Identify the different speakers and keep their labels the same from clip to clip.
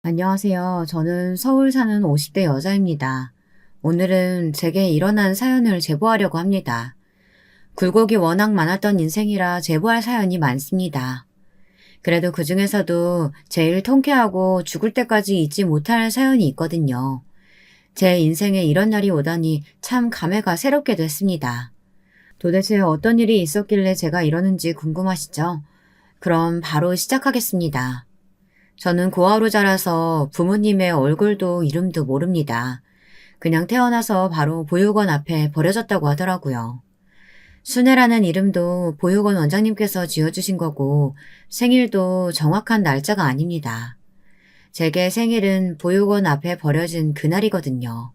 Speaker 1: 안녕하세요. 저는 서울 사는 50대 여자입니다. 오늘은 제게 일어난 사연을 제보하려고 합니다. 굴곡이 워낙 많았던 인생이라 제보할 사연이 많습니다. 그래도 그 중에서도 제일 통쾌하고 죽을 때까지 잊지 못할 사연이 있거든요. 제 인생에 이런 날이 오다니 참 감회가 새롭게 됐습니다. 도대체 어떤 일이 있었길래 제가 이러는지 궁금하시죠? 그럼 바로 시작하겠습니다. 저는 고아로 자라서 부모님의 얼굴도 이름도 모릅니다. 그냥 태어나서 바로 보육원 앞에 버려졌다고 하더라고요. 순애라는 이름도 보육원 원장님께서 지어주신 거고 생일도 정확한 날짜가 아닙니다. 제게 생일은 보육원 앞에 버려진 그날이거든요.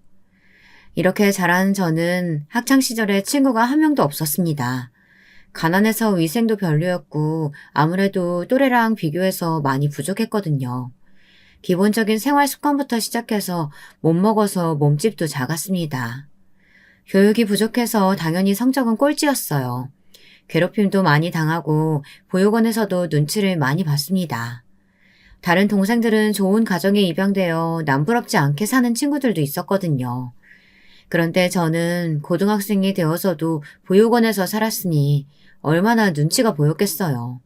Speaker 1: 이렇게 자란 저는 학창시절에 친구가 한 명도 없었습니다. 가난해서 위생도 별로였고 아무래도 또래랑 비교해서 많이 부족했거든요. 기본적인 생활 습관부터 시작해서 못 먹어서 몸집도 작았습니다. 교육이 부족해서 당연히 성적은 꼴찌였어요. 괴롭힘도 많이 당하고 보육원에서도 눈치를 많이 봤습니다. 다른 동생들은 좋은 가정에 입양되어 남부럽지 않게 사는 친구들도 있었거든요. 그런데 저는 고등학생이 되어서도 보육원에서 살았으니 얼마나 눈치가 보였겠어요.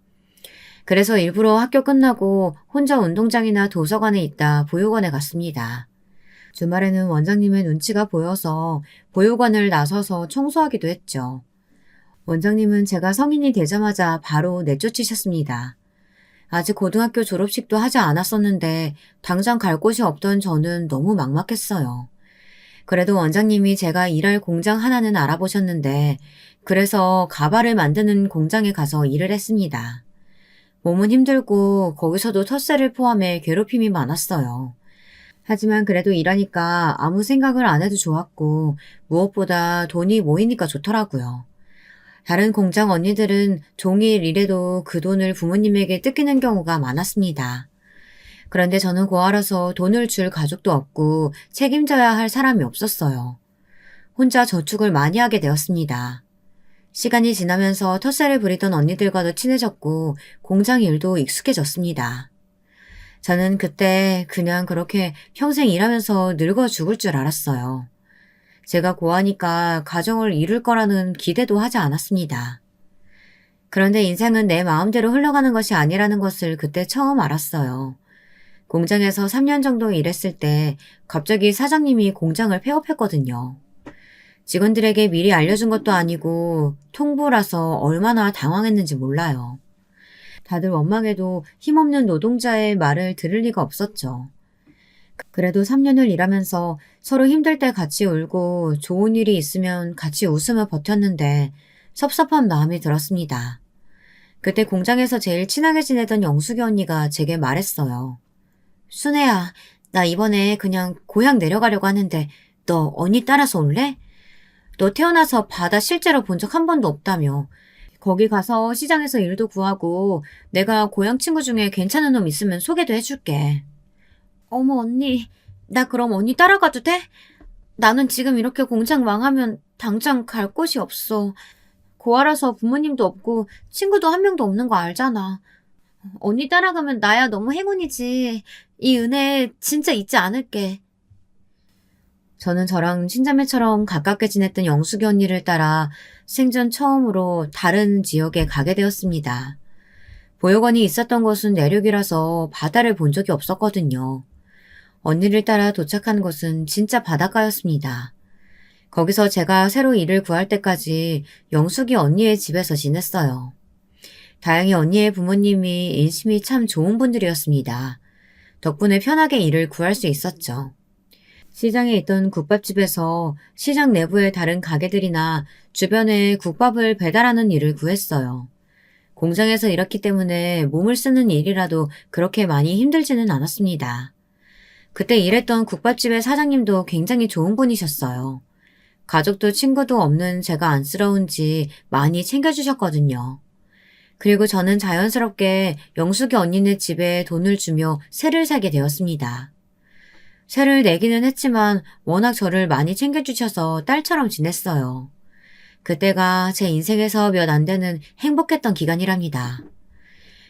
Speaker 1: 그래서 일부러 학교 끝나고 혼자 운동장이나 도서관에 있다 보육원에 갔습니다. 주말에는 원장님의 눈치가 보여서 보육원을 나서서 청소하기도 했죠. 원장님은 제가 성인이 되자마자 바로 내쫓으셨습니다. 아직 고등학교 졸업식도 하지 않았었는데 당장 갈 곳이 없던 저는 너무 막막했어요. 그래도 원장님이 제가 일할 공장 하나는 알아보셨는데 그래서 가발을 만드는 공장에 가서 일을 했습니다. 몸은 힘들고 거기서도 텃세를 포함해 괴롭힘이 많았어요. 하지만 그래도 일하니까 아무 생각을 안 해도 좋았고 무엇보다 돈이 모이니까 좋더라고요. 다른 공장 언니들은 종일 일해도 그 돈을 부모님에게 뜯기는 경우가 많았습니다. 그런데 저는 고아라서 돈을 줄 가족도 없고 책임져야 할 사람이 없었어요. 혼자 저축을 많이 하게 되었습니다. 시간이 지나면서 텃세를 부리던 언니들과도 친해졌고 공장 일도 익숙해졌습니다. 저는 그때 그냥 그렇게 평생 일하면서 늙어 죽을 줄 알았어요. 제가 고아니까 가정을 이룰 거라는 기대도 하지 않았습니다. 그런데 인생은 내 마음대로 흘러가는 것이 아니라는 것을 그때 처음 알았어요. 공장에서 3년 정도 일했을 때 갑자기 사장님이 공장을 폐업했거든요. 직원들에게 미리 알려준 것도 아니고 통보라서 얼마나 당황했는지 몰라요. 다들 원망해도 힘없는 노동자의 말을 들을 리가 없었죠. 그래도 3년을 일하면서 서로 힘들 때 같이 울고 좋은 일이 있으면 같이 웃으며 버텼는데 섭섭한 마음이 들었습니다. 그때 공장에서 제일 친하게 지내던 영숙이 언니가 제게 말했어요. 순애야, 나 이번에 그냥 고향 내려가려고 하는데 너 언니 따라서 올래? 너 태어나서 바다 실제로 본 적 한 번도 없다며. 거기 가서 시장에서 일도 구하고 내가 고향 친구 중에 괜찮은 놈 있으면 소개도 해줄게. 어머 언니, 나 그럼 언니 따라가도 돼? 나는 지금 이렇게 공장 망하면 당장 갈 곳이 없어. 고아라서 부모님도 없고 친구도 한 명도 없는 거 알잖아. 언니 따라가면 나야 너무 행운이지. 이 은혜 진짜 잊지 않을게. 저는 저랑 친자매처럼 가깝게 지냈던 영숙이 언니를 따라 생전 처음으로 다른 지역에 가게 되었습니다. 보육원이 있었던 곳은 내륙이라서 바다를 본 적이 없었거든요. 언니를 따라 도착한 곳은 진짜 바닷가였습니다. 거기서 제가 새로 일을 구할 때까지 영숙이 언니의 집에서 지냈어요. 다행히 언니의 부모님이 인심이 참 좋은 분들이었습니다. 덕분에 편하게 일을 구할 수 있었죠. 시장에 있던 국밥집에서 시장 내부의 다른 가게들이나 주변에 국밥을 배달하는 일을 구했어요. 공장에서 일했기 때문에 몸을 쓰는 일이라도 그렇게 많이 힘들지는 않았습니다. 그때 일했던 국밥집의 사장님도 굉장히 좋은 분이셨어요. 가족도 친구도 없는 제가 안쓰러운지 많이 챙겨주셨거든요. 그리고 저는 자연스럽게 영숙이 언니네 집에 돈을 주며 새를 사게 되었습니다. 새를 내기는 했지만 워낙 저를 많이 챙겨주셔서 딸처럼 지냈어요. 그때가 제 인생에서 몇 안 되는 행복했던 기간이랍니다.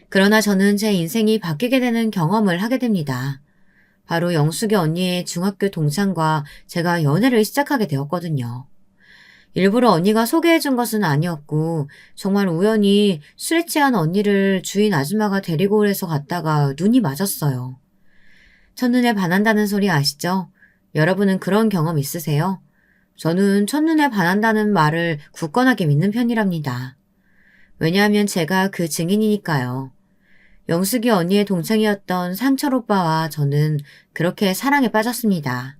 Speaker 1: 그러나 저는 제 인생이 바뀌게 되는 경험을 하게 됩니다. 바로 영숙이 언니의 중학교 동창과 제가 연애를 시작하게 되었거든요. 일부러 언니가 소개해준 것은 아니었고 정말 우연히 술에 취한 언니를 주인 아줌마가 데리고 오래서 갔다가 눈이 맞았어요. 첫눈에 반한다는 소리 아시죠? 여러분은 그런 경험 있으세요? 저는 첫눈에 반한다는 말을 굳건하게 믿는 편이랍니다. 왜냐하면 제가 그 증인이니까요. 영숙이 언니의 동창이었던 상철 오빠와 저는 그렇게 사랑에 빠졌습니다.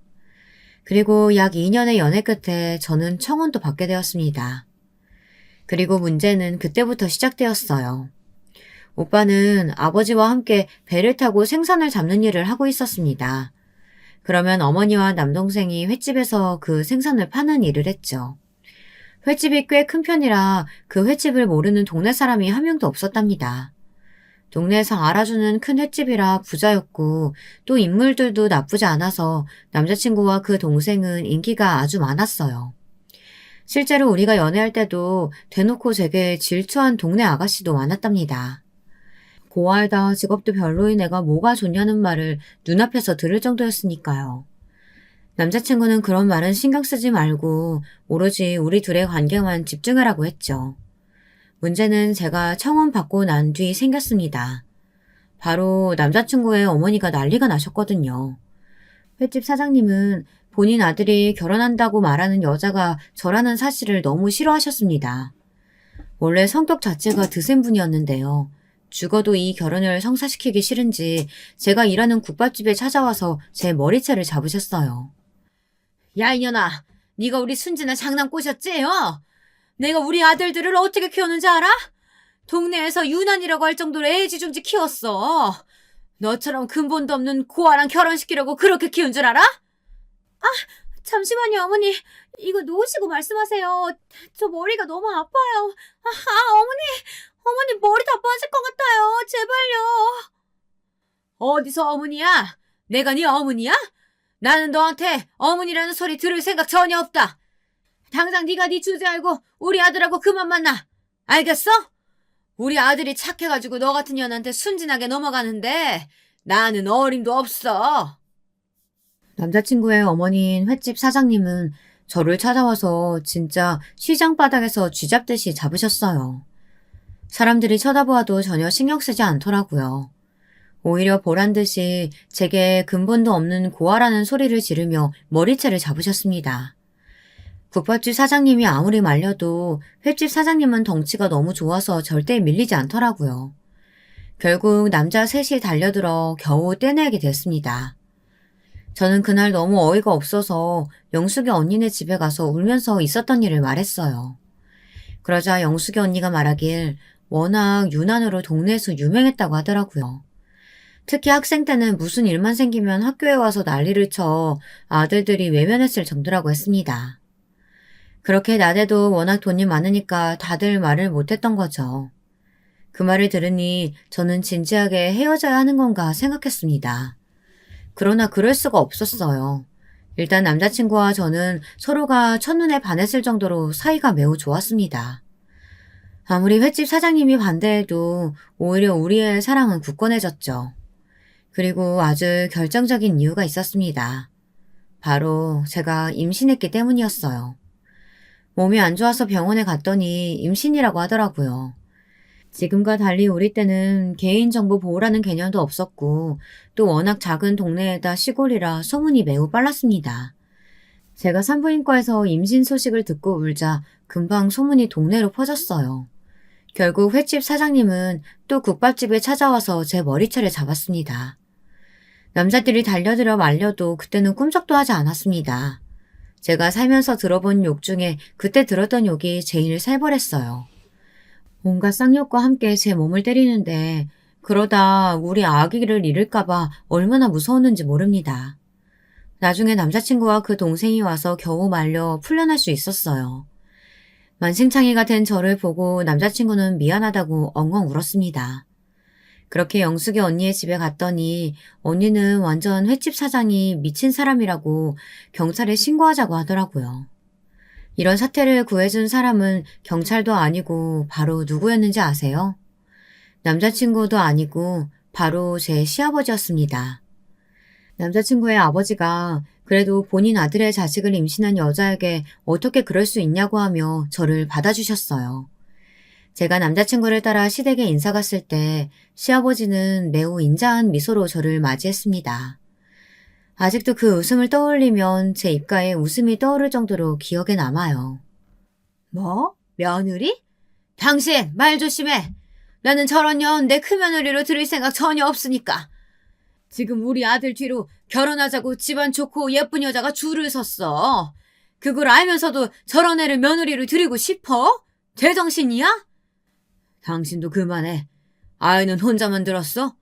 Speaker 1: 그리고 약 2년의 연애 끝에 저는 청혼도 받게 되었습니다. 그리고 문제는 그때부터 시작되었어요. 오빠는 아버지와 함께 배를 타고 생선을 잡는 일을 하고 있었습니다. 그러면 어머니와 남동생이 횟집에서 그 생선을 파는 일을 했죠. 횟집이 꽤 큰 편이라 그 횟집을 모르는 동네 사람이 한 명도 없었답니다. 동네에서 알아주는 큰 횟집이라 부자였고 또 인물들도 나쁘지 않아서 남자친구와 그 동생은 인기가 아주 많았어요. 실제로 우리가 연애할 때도 대놓고 제게 질투한 동네 아가씨도 많았답니다. 고아이다 직업도 별로인 애가 뭐가 좋냐는 말을 눈앞에서 들을 정도였으니까요. 남자친구는 그런 말은 신경 쓰지 말고 오로지 우리 둘의 관계만 집중하라고 했죠. 문제는 제가 청혼 받고 난 뒤 생겼습니다. 바로 남자친구의 어머니가 난리가 나셨거든요. 횟집 사장님은 본인 아들이 결혼한다고 말하는 여자가 저라는 사실을 너무 싫어하셨습니다. 원래 성격 자체가 드센 분이었는데요. 죽어도 이 결혼을 성사시키기 싫은지 제가 일하는 국밥집에 찾아와서 제 머리채를 잡으셨어요. 야 이년아, 네가 우리 순진아 장난 꼬셨지? 내가 우리 아들들을 어떻게 키웠는지 알아? 동네에서 유난이라고 할 정도로 애지중지 키웠어. 너처럼 근본도 없는 고아랑 결혼시키려고 그렇게 키운 줄 알아? 잠시만요, 어머니. 이거 놓으시고 말씀하세요. 저 머리가 너무 아파요. 어머니 머리 다 빠질 것 같아요. 제발요. 어디서 어머니야? 내가 네 어머니야? 나는 너한테 어머니라는 소리 들을 생각 전혀 없다. 당장 네가 네 주제 알고 우리 아들하고 그만 만나. 알겠어? 우리 아들이 착해가지고 너 같은 년한테 순진하게 넘어가는데 나는 어림도 없어. 남자친구의 어머니인 횟집 사장님은 저를 찾아와서 진짜 시장 바닥에서 쥐잡듯이 잡으셨어요. 사람들이 쳐다보아도 전혀 신경 쓰지 않더라고요. 오히려 보란듯이 제게 근본도 없는 고아라는 소리를 지르며 머리채를 잡으셨습니다. 국밥집 사장님이 아무리 말려도 횟집 사장님은 덩치가 너무 좋아서 절대 밀리지 않더라고요. 결국 남자 셋이 달려들어 겨우 떼내게 됐습니다. 저는 그날 너무 어이가 없어서 영숙이 언니네 집에 가서 울면서 있었던 일을 말했어요. 그러자 영숙이 언니가 말하길 워낙 유난으로 동네에서 유명했다고 하더라고요. 특히 학생 때는 무슨 일만 생기면 학교에 와서 난리를 쳐 아들들이 외면했을 정도라고 했습니다. 그렇게 나대도 워낙 돈이 많으니까 다들 말을 못했던 거죠. 그 말을 들으니 저는 진지하게 헤어져야 하는 건가 생각했습니다. 그러나 그럴 수가 없었어요. 일단 남자친구와 저는 서로가 첫눈에 반했을 정도로 사이가 매우 좋았습니다. 아무리 횟집 사장님이 반대해도 오히려 우리의 사랑은 굳건해졌죠. 그리고 아주 결정적인 이유가 있었습니다. 바로 제가 임신했기 때문이었어요. 몸이 안 좋아서 병원에 갔더니 임신이라고 하더라고요. 지금과 달리 우리 때는 개인정보 보호라는 개념도 없었고 또 워낙 작은 동네에다 시골이라 소문이 매우 빨랐습니다. 제가 산부인과에서 임신 소식을 듣고 울자 금방 소문이 동네로 퍼졌어요. 결국 횟집 사장님은 또 국밥집에 찾아와서 제 머리채를 잡았습니다. 남자들이 달려들어 말려도 그때는 꿈쩍도 하지 않았습니다. 제가 살면서 들어본 욕 중에 그때 들었던 욕이 제일 살벌했어요. 온갖 쌍욕과 함께 제 몸을 때리는데 그러다 우리 아기를 잃을까봐 얼마나 무서웠는지 모릅니다. 나중에 남자친구와 그 동생이 와서 겨우 말려 풀려날 수 있었어요. 만신창이가 된 저를 보고 남자친구는 미안하다고 엉엉 울었습니다. 그렇게 영숙이 언니의 집에 갔더니 언니는 완전 횟집 사장이 미친 사람이라고 경찰에 신고하자고 하더라고요. 이런 사태를 구해준 사람은 경찰도 아니고 바로 누구였는지 아세요? 남자친구도 아니고 바로 제 시아버지였습니다. 남자친구의 아버지가 그래도 본인 아들의 자식을 임신한 여자에게 어떻게 그럴 수 있냐고 하며 저를 받아주셨어요. 제가 남자친구를 따라 시댁에 인사 갔을 때 시아버지는 매우 인자한 미소로 저를 맞이했습니다. 아직도 그 웃음을 떠올리면 제 입가에 웃음이 떠오를 정도로 기억에 남아요. 뭐? 며느리? 당신 말 조심해. 나는 저런 년 내 큰며느리로 들일 생각 전혀 없으니까. 지금 우리 아들 뒤로 결혼하자고 집안 좋고 예쁜 여자가 줄을 섰어. 그걸 알면서도 저런 애를 며느리로 들이고 싶어? 제정신이야? 당신도 그만해. 아이는 혼자만 들었어?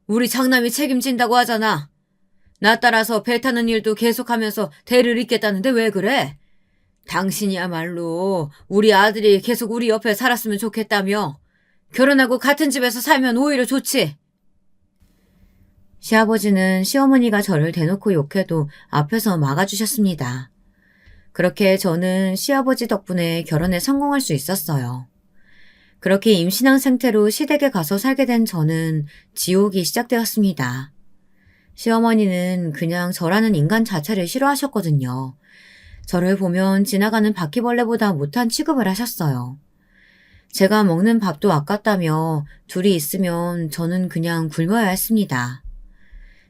Speaker 1: 우리 장남이 책임진다고 하잖아. 나 따라서 배 타는 일도 계속하면서 대를 잇겠다는데 왜 그래? 당신이야말로 우리 아들이 계속 우리 옆에 살았으면 좋겠다며. 결혼하고 같은 집에서 살면 오히려 좋지. 시아버지는 시어머니가 저를 대놓고 욕해도 앞에서 막아주셨습니다. 그렇게 저는 시아버지 덕분에 결혼에 성공할 수 있었어요. 그렇게 임신한 상태로 시댁에 가서 살게 된 저는 지옥이 시작되었습니다. 시어머니는 그냥 저라는 인간 자체를 싫어하셨거든요. 저를 보면 지나가는 바퀴벌레보다 못한 취급을 하셨어요. 제가 먹는 밥도 아깝다며 둘이 있으면 저는 그냥 굶어야 했습니다.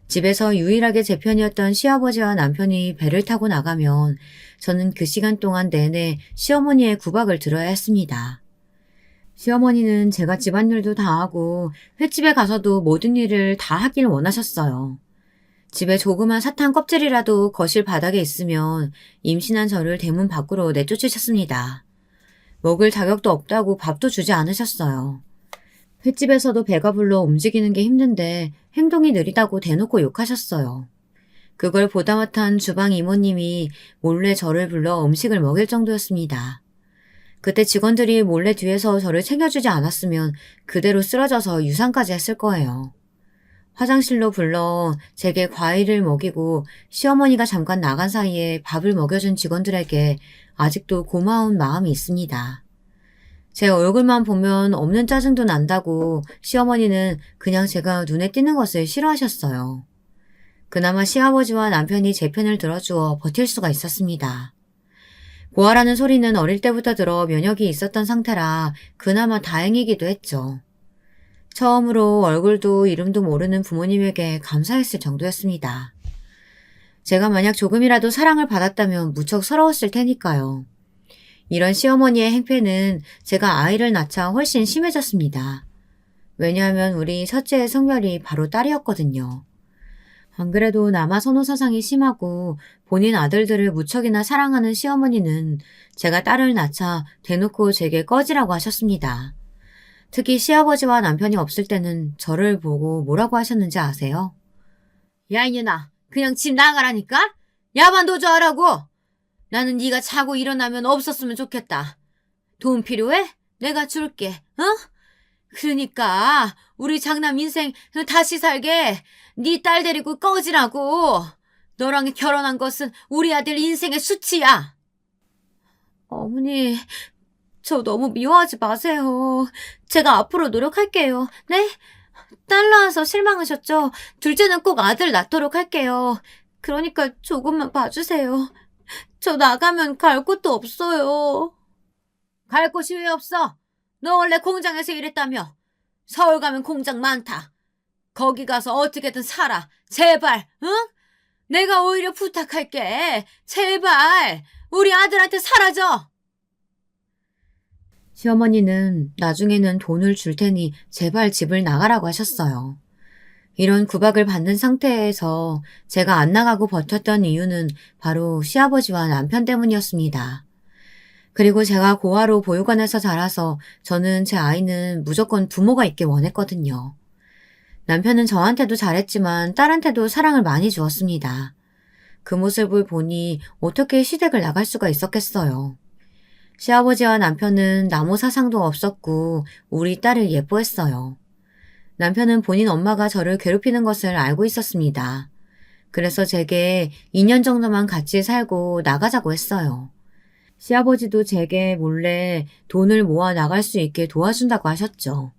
Speaker 1: 집에서 유일하게 제 편이었던 시아버지와 남편이 배를 타고 나가면 저는 그 시간 동안 내내 시어머니의 구박을 들어야 했습니다. 시어머니는 제가 집안일도 다 하고 횟집에 가서도 모든 일을 다 하길 원하셨어요. 집에 조그만 사탕 껍질이라도 거실 바닥에 있으면 임신한 저를 대문 밖으로 내쫓으셨습니다. 먹을 자격도 없다고 밥도 주지 않으셨어요. 횟집에서도 배가 불러 움직이는 게 힘든데 행동이 느리다고 대놓고 욕하셨어요. 그걸 보다 못한 주방 이모님이 몰래 저를 불러 음식을 먹일 정도였습니다. 그때 직원들이 몰래 뒤에서 저를 챙겨주지 않았으면 그대로 쓰러져서 유산까지 했을 거예요. 화장실로 불러 제게 과일을 먹이고 시어머니가 잠깐 나간 사이에 밥을 먹여준 직원들에게 아직도 고마운 마음이 있습니다. 제 얼굴만 보면 없는 짜증도 난다고 시어머니는 그냥 제가 눈에 띄는 것을 싫어하셨어요. 그나마 시아버지와 남편이 제 편을 들어주어 버틸 수가 있었습니다. 고아라는 소리는 어릴 때부터 들어 면역이 있었던 상태라 그나마 다행이기도 했죠. 처음으로 얼굴도 이름도 모르는 부모님에게 감사했을 정도였습니다. 제가 만약 조금이라도 사랑을 받았다면 무척 서러웠을 테니까요. 이런 시어머니의 행패는 제가 아이를 낳자 훨씬 심해졌습니다. 왜냐하면 우리 첫째의 성별이 바로 딸이었거든요. 안 그래도 남아 선호 사상이 심하고 본인 아들들을 무척이나 사랑하는 시어머니는 제가 딸을 낳자 대놓고 제게 꺼지라고 하셨습니다. 특히 시아버지와 남편이 없을 때는 저를 보고 뭐라고 하셨는지 아세요? 야 이년아, 그냥 집 나가라니까? 야반 도주하라고! 나는 네가 자고 일어나면 없었으면 좋겠다. 돈 필요해? 내가 줄게. 어? 그러니까 우리 장남 인생 다시 살게 네 딸 데리고 꺼지라고. 너랑 결혼한 것은 우리 아들 인생의 수치야. 어머니, 저 너무 미워하지 마세요. 제가 앞으로 노력할게요. 네? 딸 낳아서 실망하셨죠? 둘째는 꼭 아들 낳도록 할게요. 그러니까 조금만 봐주세요. 저 나가면 갈 곳도 없어요. 갈 곳이 왜 없어? 너 원래 공장에서 일했다며. 서울 가면 공장 많다. 거기 가서 어떻게든 살아. 제발, 응? 내가 오히려 부탁할게. 제발, 우리 아들한테 사라져. 시어머니는 나중에는 돈을 줄 테니 제발 집을 나가라고 하셨어요. 이런 구박을 받는 상태에서 제가 안 나가고 버텼던 이유는 바로 시아버지와 남편 때문이었습니다. 그리고 제가 고아로 보육원에서 자라서 저는 제 아이는 무조건 부모가 있길 원했거든요. 남편은 저한테도 잘했지만 딸한테도 사랑을 많이 주었습니다. 그 모습을 보니 어떻게 시댁을 나갈 수가 있었겠어요. 시아버지와 남편은 남모 사상도 없었고 우리 딸을 예뻐했어요. 남편은 본인 엄마가 저를 괴롭히는 것을 알고 있었습니다. 그래서 제게 2년 정도만 같이 살고 나가자고 했어요. 시아버지도 제게 몰래 돈을 모아 나갈 수 있게 도와준다고 하셨죠.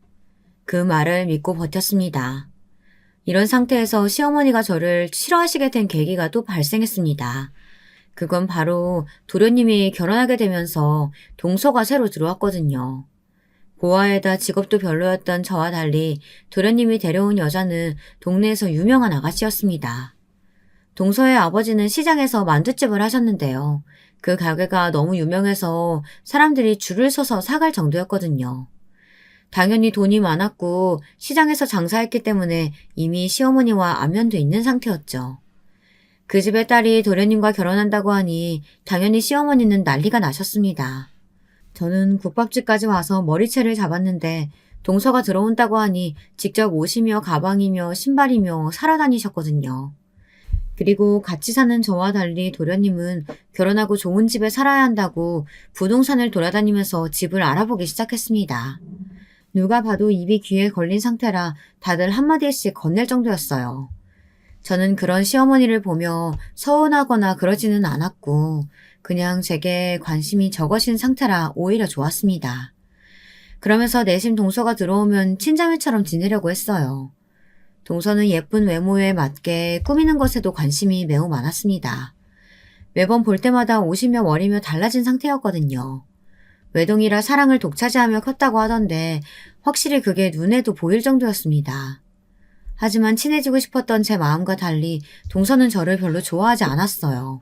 Speaker 1: 그 말을 믿고 버텼습니다. 이런 상태에서 시어머니가 저를 싫어하시게 된 계기가 또 발생했습니다. 그건 바로 도련님이 결혼하게 되면서 동서가 새로 들어왔거든요. 고아에다 직업도 별로였던 저와 달리 도련님이 데려온 여자는 동네에서 유명한 아가씨였습니다. 동서의 아버지는 시장에서 만두집을 하셨는데요. 그 가게가 너무 유명해서 사람들이 줄을 서서 사갈 정도였거든요. 당연히 돈이 많았고 시장에서 장사했기 때문에 이미 시어머니와 안면도 있는 상태였죠. 그 집의 딸이 도련님과 결혼한다고 하니 당연히 시어머니는 난리가 나셨습니다. 저는 국밥집까지 와서 머리채를 잡았는데 동서가 들어온다고 하니 직접 옷이며 가방이며 신발이며 사러 다니셨거든요. 그리고 같이 사는 저와 달리 도련님은 결혼하고 좋은 집에 살아야 한다고 부동산을 돌아다니면서 집을 알아보기 시작했습니다. 누가 봐도 입이 귀에 걸린 상태라 다들 한마디씩 건넬 정도였어요. 저는 그런 시어머니를 보며 서운하거나 그러지는 않았고 그냥 제게 관심이 적으신 상태라 오히려 좋았습니다. 그러면서 내심 동서가 들어오면 친자매처럼 지내려고 했어요. 동서는 예쁜 외모에 맞게 꾸미는 것에도 관심이 매우 많았습니다. 매번 볼 때마다 옷이며 머리며 달라진 상태였거든요. 외동이라 사랑을 독차지하며 컸다고 하던데 확실히 그게 눈에도 보일 정도였습니다. 하지만 친해지고 싶었던 제 마음과 달리 동서는 저를 별로 좋아하지 않았어요.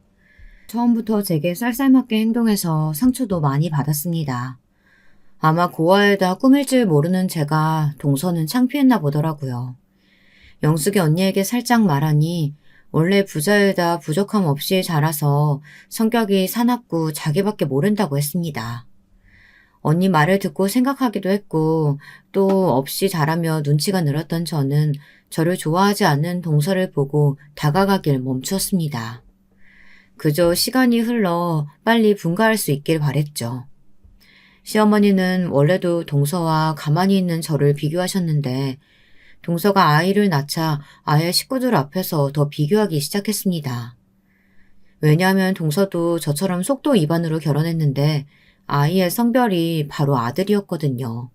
Speaker 1: 처음부터 제게 쌀쌀맞게 행동해서 상처도 많이 받았습니다. 아마 고아에다 꾸밀 줄 모르는 제가 동서는 창피했나 보더라고요. 영숙이 언니에게 살짝 말하니 원래 부자에다 부족함 없이 자라서 성격이 사납고 자기밖에 모른다고 했습니다. 언니 말을 듣고 생각하기도 했고 또 없이 자라며 눈치가 늘었던 저는 저를 좋아하지 않는 동서를 보고 다가가길 멈추었습니다. 그저 시간이 흘러 빨리 분가할 수 있길 바랬죠. 시어머니는 원래도 동서와 가만히 있는 저를 비교하셨는데 동서가 아이를 낳자 아예 식구들 앞에서 더 비교하기 시작했습니다. 왜냐하면 동서도 저처럼 속도 위반으로 결혼했는데 아이의 성별이 바로 아들이었거든요.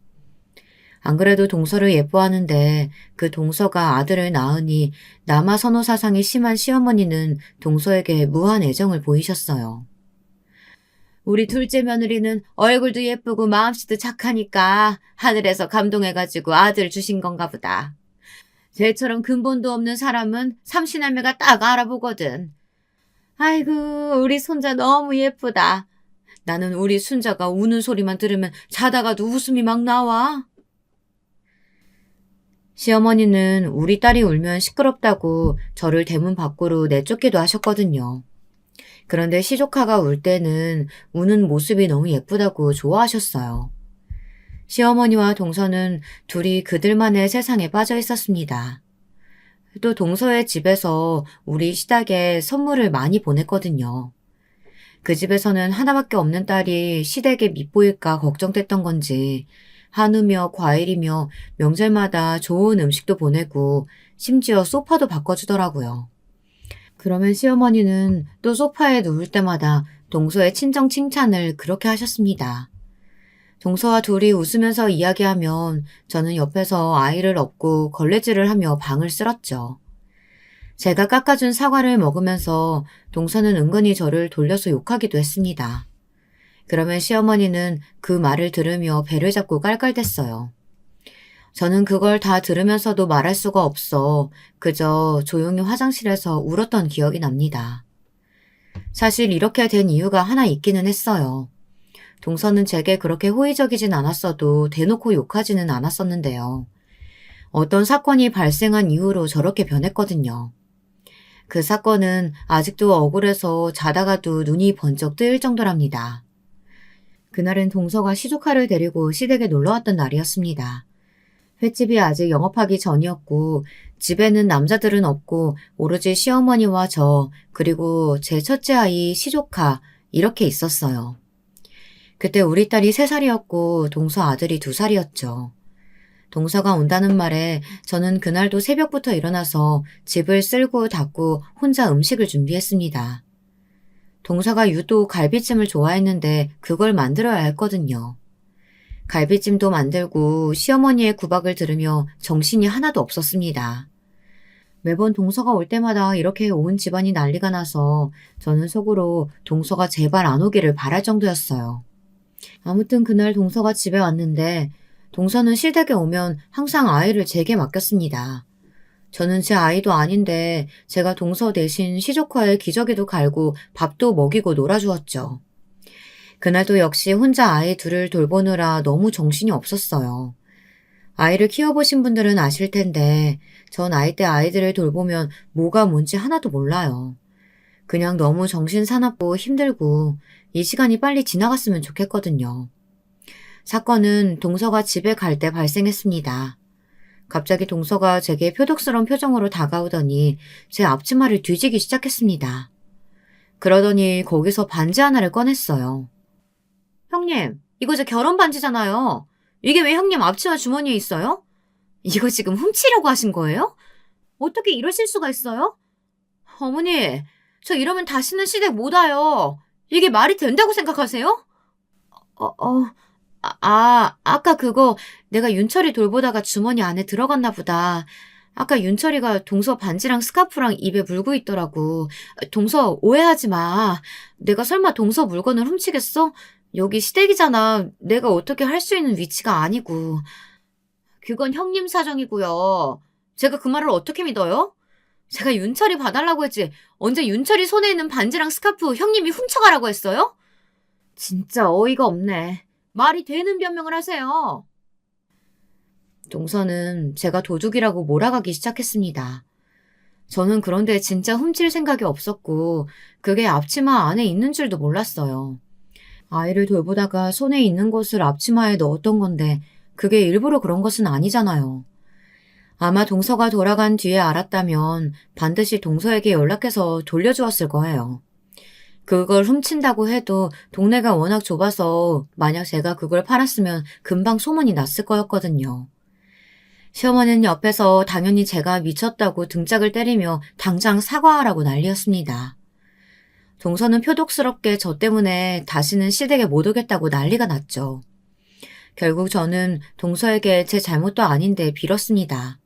Speaker 1: 안 그래도 동서를 예뻐하는데 그 동서가 아들을 낳으니 남아 선호 사상이 심한 시어머니는 동서에게 무한 애정을 보이셨어요. 우리 둘째 며느리는 얼굴도 예쁘고 마음씨도 착하니까 하늘에서 감동해가지고 아들 주신 건가 보다. 쟤처럼 근본도 없는 사람은 삼시날매가 딱 알아보거든. 아이고 우리 손자 너무 예쁘다. 나는 우리 순자가 우는 소리만 들으면 자다가도 웃음이 막 나와. 시어머니는 우리 딸이 울면 시끄럽다고 저를 대문 밖으로 내쫓기도 하셨거든요. 그런데 시조카가 울 때는 우는 모습이 너무 예쁘다고 좋아하셨어요. 시어머니와 동서는 둘이 그들만의 세상에 빠져 있었습니다. 또 동서의 집에서 우리 시댁에 선물을 많이 보냈거든요. 그 집에서는 하나밖에 없는 딸이 시댁에 밉보일까 걱정됐던 건지 한우며 과일이며 명절마다 좋은 음식도 보내고 심지어 소파도 바꿔주더라고요. 그러면 시어머니는 또 소파에 누울 때마다 동서의 친정 칭찬을 그렇게 하셨습니다. 동서와 둘이 웃으면서 이야기하면 저는 옆에서 아이를 업고 걸레질을 하며 방을 쓸었죠. 제가 깎아준 사과를 먹으면서 동서는 은근히 저를 돌려서 욕하기도 했습니다. 그러면 시어머니는 그 말을 들으며 배를 잡고 깔깔댔어요. 저는 그걸 다 들으면서도 말할 수가 없어 그저 조용히 화장실에서 울었던 기억이 납니다. 사실 이렇게 된 이유가 하나 있기는 했어요. 동서는 제게 그렇게 호의적이진 않았어도 대놓고 욕하지는 않았었는데요. 어떤 사건이 발생한 이후로 저렇게 변했거든요. 그 사건은 아직도 억울해서 자다가도 눈이 번쩍 뜨일 정도랍니다. 그날은 동서가 시조카를 데리고 시댁에 놀러왔던 날이었습니다. 횟집이 아직 영업하기 전이었고 집에는 남자들은 없고 오로지 시어머니와 저 그리고 제 첫째 아이 시조카 이렇게 있었어요. 그때 우리 딸이 3살이었고 동서 아들이 2살이었죠. 동서가 온다는 말에 저는 그날도 새벽부터 일어나서 집을 쓸고 닦고 혼자 음식을 준비했습니다. 동서가 유독 갈비찜을 좋아했는데 그걸 만들어야 했거든요. 갈비찜도 만들고 시어머니의 구박을 들으며 정신이 하나도 없었습니다. 매번 동서가 올 때마다 이렇게 온 집안이 난리가 나서 저는 속으로 동서가 제발 안 오기를 바랄 정도였어요. 아무튼 그날 동서가 집에 왔는데 동서는 시댁에 오면 항상 아이를 제게 맡겼습니다. 저는 제 아이도 아닌데 제가 동서 대신 시조카에 기저귀도 갈고 밥도 먹이고 놀아주었죠. 그날도 역시 혼자 아이 둘을 돌보느라 너무 정신이 없었어요. 아이를 키워보신 분들은 아실 텐데 전 아이 때 아이들을 돌보면 뭐가 뭔지 하나도 몰라요. 그냥 너무 정신사납고 힘들고 이 시간이 빨리 지나갔으면 좋겠거든요. 사건은 동서가 집에 갈 때 발생했습니다. 갑자기 동서가 제게 표독스러운 표정으로 다가오더니 제 앞치마를 뒤지기 시작했습니다. 그러더니 거기서 반지 하나를 꺼냈어요. 형님, 이거 제 결혼 반지잖아요. 이게 왜 형님 앞치마 주머니에 있어요? 이거 지금 훔치려고 하신 거예요? 어떻게 이러실 수가 있어요? 어머니, 저 이러면 다시는 시댁 못 와요. 이게 말이 된다고 생각하세요? 어, 어, 아까 그거 내가 윤철이 돌보다가 주머니 안에 들어갔나 보다. 아까 윤철이가 동서 반지랑 스카프랑 입에 물고 있더라고. 동서 오해하지 마. 내가 설마 동서 물건을 훔치겠어? 여기 시댁이잖아. 내가 어떻게 할 수 있는 위치가 아니고. 그건 형님 사정이고요. 제가 그 말을 어떻게 믿어요? 제가 윤철이 봐달라고 했지. 언제 윤철이 손에 있는 반지랑 스카프 형님이 훔쳐가라고 했어요? 진짜 어이가 없네. 말이 되는 변명을 하세요. 동서는 제가 도둑이라고 몰아가기 시작했습니다. 저는 그런데 진짜 훔칠 생각이 없었고 그게 앞치마 안에 있는 줄도 몰랐어요. 아이를 돌보다가 손에 있는 것을 앞치마에 넣었던 건데 그게 일부러 그런 것은 아니잖아요. 아마 동서가 돌아간 뒤에 알았다면 반드시 동서에게 연락해서 돌려주었을 거예요. 그걸 훔친다고 해도 동네가 워낙 좁아서 만약 제가 그걸 팔았으면 금방 소문이 났을 거였거든요. 시어머니는 옆에서 당연히 제가 미쳤다고 등짝을 때리며 당장 사과하라고 난리였습니다. 동서는 표독스럽게 저 때문에 다시는 시댁에 못 오겠다고 난리가 났죠. 결국 저는 동서에게 제 잘못도 아닌데 빌었습니다.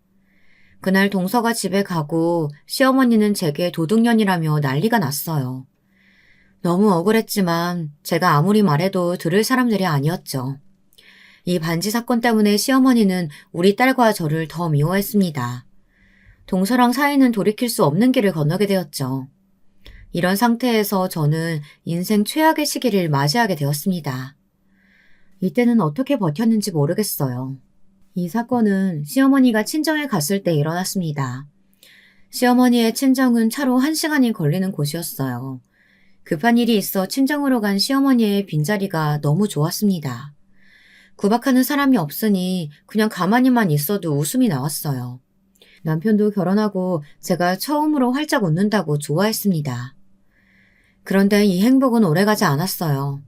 Speaker 1: 그날 동서가 집에 가고 시어머니는 제게 도둑년이라며 난리가 났어요. 너무 억울했지만 제가 아무리 말해도 들을 사람들이 아니었죠. 이 반지 사건 때문에 시어머니는 우리 딸과 저를 더 미워했습니다. 동서랑 사이는 돌이킬 수 없는 길을 건너게 되었죠. 이런 상태에서 저는 인생 최악의 시기를 맞이하게 되었습니다. 이때는 어떻게 버텼는지 모르겠어요. 이 사건은 시어머니가 친정에 갔을 때 일어났습니다. 시어머니의 친정은 차로 1시간이 걸리는 곳이었어요. 급한 일이 있어 친정으로 간 시어머니의 빈자리가 너무 좋았습니다. 구박하는 사람이 없으니 그냥 가만히만 있어도 웃음이 나왔어요. 남편도 결혼하고 제가 처음으로 활짝 웃는다고 좋아했습니다. 그런데 이 행복은 오래가지 않았어요.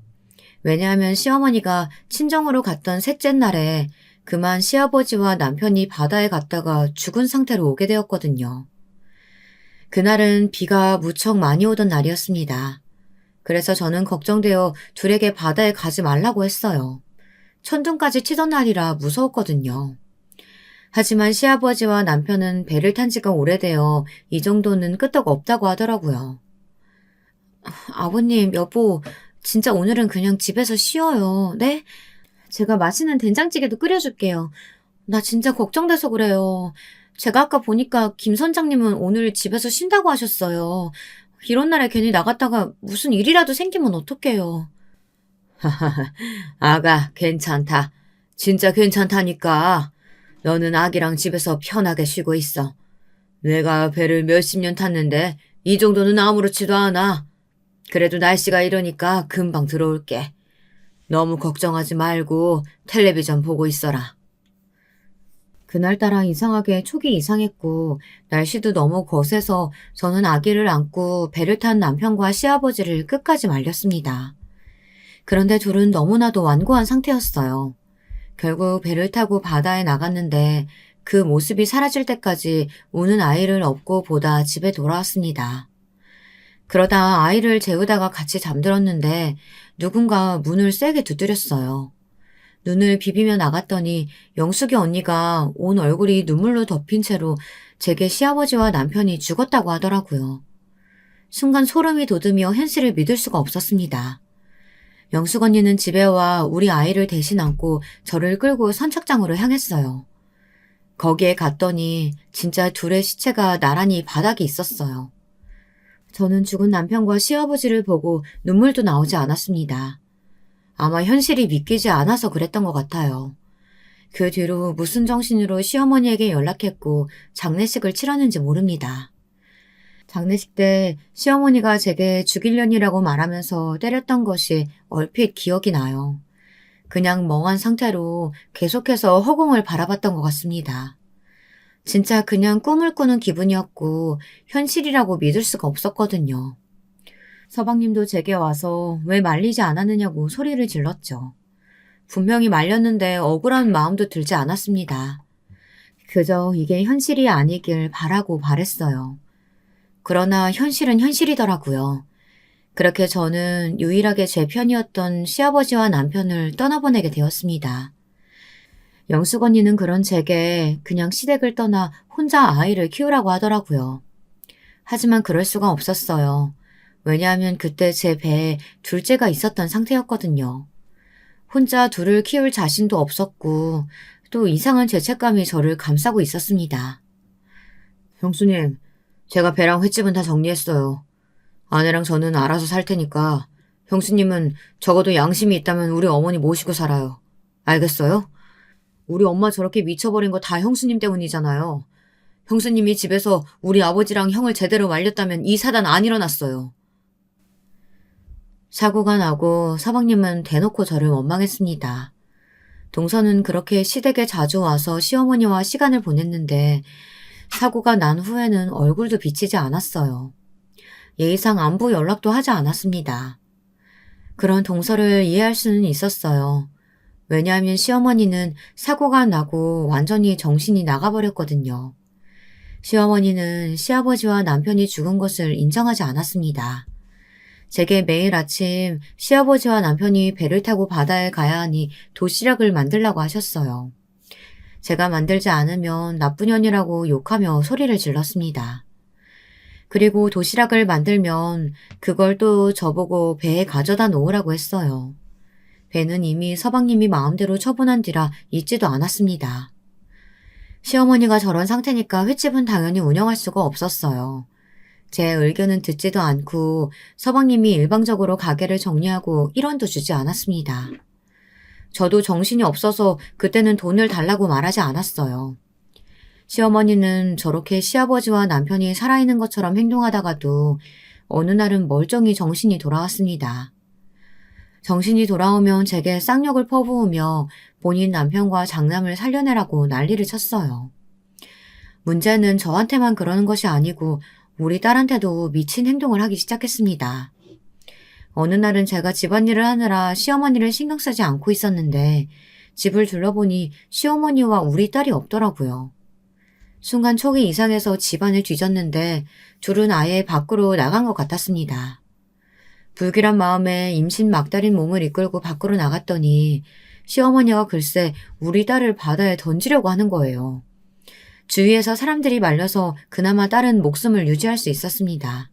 Speaker 1: 왜냐하면 시어머니가 친정으로 갔던 셋째 날에 그만 시아버지와 남편이 바다에 갔다가 죽은 상태로 오게 되었거든요. 그날은 비가 무척 많이 오던 날이었습니다. 그래서 저는 걱정되어 둘에게 바다에 가지 말라고 했어요. 천둥까지 치던 날이라 무서웠거든요. 하지만 시아버지와 남편은 배를 탄 지가 오래되어 이 정도는 끄떡 없다고 하더라고요. 아버님, 여보, 진짜 오늘은 그냥 집에서 쉬어요. 네? 제가 맛있는 된장찌개도 끓여줄게요. 나 진짜 걱정돼서 그래요. 제가 아까 보니까 김 선장님은 오늘 집에서 쉰다고 하셨어요. 이런 날에 괜히 나갔다가 무슨 일이라도 생기면 어떡해요. 아가, 괜찮다. 진짜 괜찮다니까. 너는 아기랑 집에서 편하게 쉬고 있어. 내가 배를 몇십 년 탔는데 이 정도는 아무렇지도 않아. 그래도 날씨가 이러니까 금방 들어올게. 너무 걱정하지 말고 텔레비전 보고 있어라. 그날따라 이상하게 촉이 이상했고 날씨도 너무 거세서 저는 아기를 안고 배를 탄 남편과 시아버지를 끝까지 말렸습니다. 그런데 둘은 너무나도 완고한 상태였어요. 결국 배를 타고 바다에 나갔는데 그 모습이 사라질 때까지 우는 아이를 업고 보다 집에 돌아왔습니다. 그러다 아이를 재우다가 같이 잠들었는데 누군가 문을 세게 두드렸어요. 눈을 비비며 나갔더니 영숙이 언니가 온 얼굴이 눈물로 덮인 채로 제게 시아버지와 남편이 죽었다고 하더라고요. 순간 소름이 돋으며 현실을 믿을 수가 없었습니다. 영숙 언니는 집에 와 우리 아이를 대신 안고 저를 끌고 선착장으로 향했어요. 거기에 갔더니 진짜 둘의 시체가 나란히 바닥에 있었어요. 저는 죽은 남편과 시아버지를 보고 눈물도 나오지 않았습니다. 아마 현실이 믿기지 않아서 그랬던 것 같아요. 그 뒤로 무슨 정신으로 시어머니에게 연락했고 장례식을 치렀는지 모릅니다. 장례식 때 시어머니가 제게 죽일년이라고 말하면서 때렸던 것이 얼핏 기억이 나요. 그냥 멍한 상태로 계속해서 허공을 바라봤던 것 같습니다. 진짜 그냥 꿈을 꾸는 기분이었고 현실이라고 믿을 수가 없었거든요. 서방님도 제게 와서 왜 말리지 않았느냐고 소리를 질렀죠. 분명히 말렸는데 억울한 마음도 들지 않았습니다. 그저 이게 현실이 아니길 바라고 바랬어요. 그러나 현실은 현실이더라고요. 그렇게 저는 유일하게 제 편이었던 시아버지와 남편을 떠나보내게 되었습니다. 영숙 언니는 그런 제게 그냥 시댁을 떠나 혼자 아이를 키우라고 하더라고요. 하지만 그럴 수가 없었어요. 왜냐하면 그때 제 배에 둘째가 있었던 상태였거든요. 혼자 둘을 키울 자신도 없었고 또 이상한 죄책감이 저를 감싸고 있었습니다. 형수님, 제가 배랑 횟집은 다 정리했어요. 아내랑 저는 알아서 살 테니까 형수님은 적어도 양심이 있다면 우리 어머니 모시고 살아요. 알겠어요? 우리 엄마 저렇게 미쳐버린 거 다 형수님 때문이잖아요. 형수님이 집에서 우리 아버지랑 형을 제대로 말렸다면 이 사단 안 일어났어요. 사고가 나고 서방님은 대놓고 저를 원망했습니다. 동서는 그렇게 시댁에 자주 와서 시어머니와 시간을 보냈는데 사고가 난 후에는 얼굴도 비치지 않았어요. 예의상 안부 연락도 하지 않았습니다. 그런 동서를 이해할 수는 있었어요. 왜냐하면 시어머니는 사고가 나고 완전히 정신이 나가버렸거든요. 시어머니는 시아버지와 남편이 죽은 것을 인정하지 않았습니다. 제게 매일 아침 시아버지와 남편이 배를 타고 바다에 가야 하니 도시락을 만들라고 하셨어요. 제가 만들지 않으면 나쁜 년이라고 욕하며 소리를 질렀습니다. 그리고 도시락을 만들면 그걸 또 저보고 배에 가져다 놓으라고 했어요. 배는 이미 서방님이 마음대로 처분한 뒤라 잊지도 않았습니다. 시어머니가 저런 상태니까 횟집은 당연히 운영할 수가 없었어요. 제 의견은 듣지도 않고 서방님이 일방적으로 가게를 정리하고 1원도 주지 않았습니다. 저도 정신이 없어서 그때는 돈을 달라고 말하지 않았어요. 시어머니는 저렇게 시아버지와 남편이 살아있는 것처럼 행동하다가도 어느 날은 멀쩡히 정신이 돌아왔습니다. 정신이 돌아오면 제게 쌍욕을 퍼부으며 본인 남편과 장남을 살려내라고 난리를 쳤어요. 문제는 저한테만 그러는 것이 아니고 우리 딸한테도 미친 행동을 하기 시작했습니다. 어느 날은 제가 집안일을 하느라 시어머니를 신경 쓰지 않고 있었는데 집을 둘러보니 시어머니와 우리 딸이 없더라고요. 순간 촉이 이상해서 집안을 뒤졌는데 둘은 아예 밖으로 나간 것 같았습니다. 불길한 마음에 임신 막달인 몸을 이끌고 밖으로 나갔더니 시어머니가 글쎄 우리 딸을 바다에 던지려고 하는 거예요. 주위에서 사람들이 말려서 그나마 딸은 목숨을 유지할 수 있었습니다.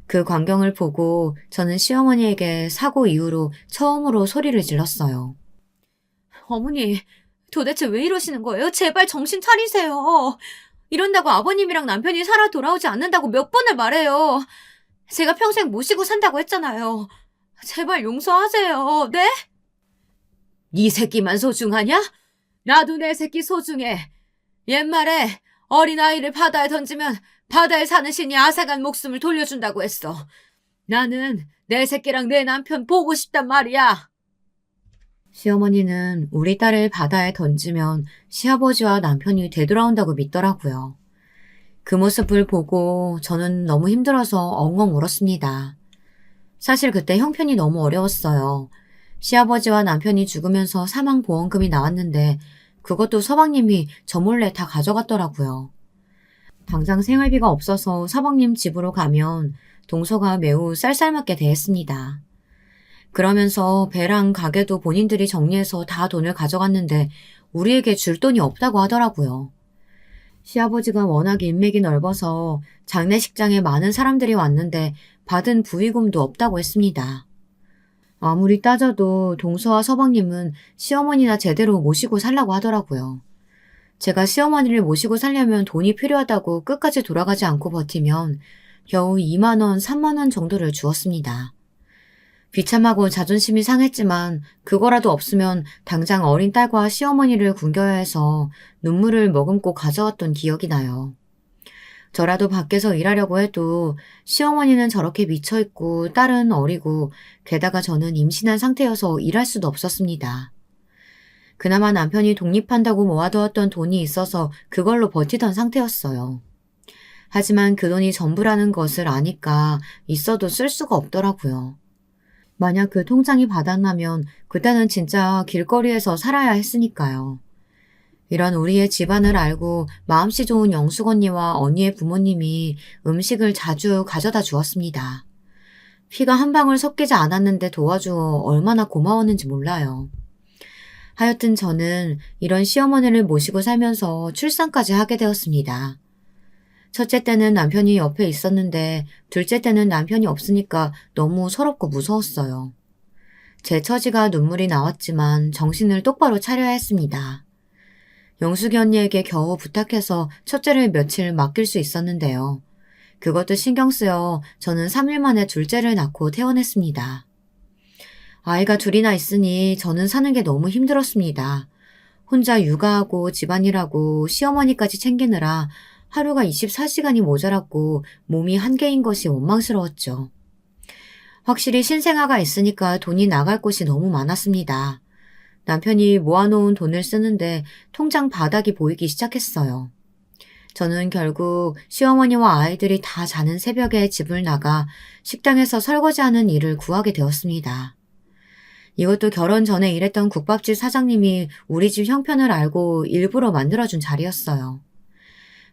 Speaker 1: 그 광경을 보고 저는 시어머니에게 사고 이후로 처음으로 소리를 질렀어요. 어머니, 도대체 왜 이러시는 거예요? 제발 정신 차리세요. 이런다고 아버님이랑 남편이 살아 돌아오지 않는다고 몇 번을 말해요. 제가 평생 모시고 산다고 했잖아요. 제발 용서하세요. 네? 네 새끼만 소중하냐? 나도 내 새끼 소중해. 옛말에 어린아이를 바다에 던지면 바다에 사는 신이 앗아간 목숨을 돌려준다고 했어. 나는 내 새끼랑 내 남편 보고 싶단 말이야. 시어머니는 우리 딸을 바다에 던지면 시아버지와 남편이 되돌아온다고 믿더라고요. 그 모습을 보고 저는 너무 힘들어서 엉엉 울었습니다. 사실 그때 형편이 너무 어려웠어요. 시아버지와 남편이 죽으면서 사망보험금이 나왔는데 그것도 서방님이 저 몰래 다 가져갔더라고요. 당장 생활비가 없어서 서방님 집으로 가면 동서가 매우 쌀쌀맞게 대했습니다. 그러면서 배랑 가게도 본인들이 정리해서 다 돈을 가져갔는데 우리에게 줄 돈이 없다고 하더라고요. 시아버지가 워낙 인맥이 넓어서 장례식장에 많은 사람들이 왔는데 받은 부의금도 없다고 했습니다. 아무리 따져도 동서와 서방님은 시어머니나 제대로 모시고 살라고 하더라고요. 제가 시어머니를 모시고 살려면 돈이 필요하다고 끝까지 돌아가지 않고 버티면 겨우 2만 원, 3만 원 정도를 주었습니다. 비참하고 자존심이 상했지만 그거라도 없으면 당장 어린 딸과 시어머니를 굶겨야 해서 눈물을 머금고 가져왔던 기억이 나요. 저라도 밖에서 일하려고 해도 시어머니는 저렇게 미쳐있고 딸은 어리고 게다가 저는 임신한 상태여서 일할 수도 없었습니다. 그나마 남편이 독립한다고 모아두었던 돈이 있어서 그걸로 버티던 상태였어요. 하지만 그 돈이 전부라는 것을 아니까 있어도 쓸 수가 없더라고요. 만약 그 통장이 바닥나면 그때는 진짜 길거리에서 살아야 했으니까요. 이런 우리의 집안을 알고 마음씨 좋은 영숙 언니와 언니의 부모님이 음식을 자주 가져다 주었습니다. 피가 한 방울 섞이지 않았는데 도와주어 얼마나 고마웠는지 몰라요. 하여튼 저는 이런 시어머니를 모시고 살면서 출산까지 하게 되었습니다. 첫째 때는 남편이 옆에 있었는데 둘째 때는 남편이 없으니까 너무 서럽고 무서웠어요. 제 처지가 눈물이 나왔지만 정신을 똑바로 차려야 했습니다. 영숙이 언니에게 겨우 부탁해서 첫째를 며칠 맡길 수 있었는데요. 그것도 신경 쓰여 저는 3일 만에 둘째를 낳고 퇴원했습니다. 아이가 둘이나 있으니 저는 사는 게 너무 힘들었습니다. 혼자 육아하고 집안일하고 시어머니까지 챙기느라 하루가 24시간이 모자랐고 몸이 한계인 것이 원망스러웠죠. 확실히 신생아가 있으니까 돈이 나갈 곳이 너무 많았습니다. 남편이 모아놓은 돈을 쓰는데 통장 바닥이 보이기 시작했어요. 저는 결국 시어머니와 아이들이 다 자는 새벽에 집을 나가 식당에서 설거지하는 일을 구하게 되었습니다. 이것도 결혼 전에 일했던 국밥집 사장님이 우리 집 형편을 알고 일부러 만들어준 자리였어요.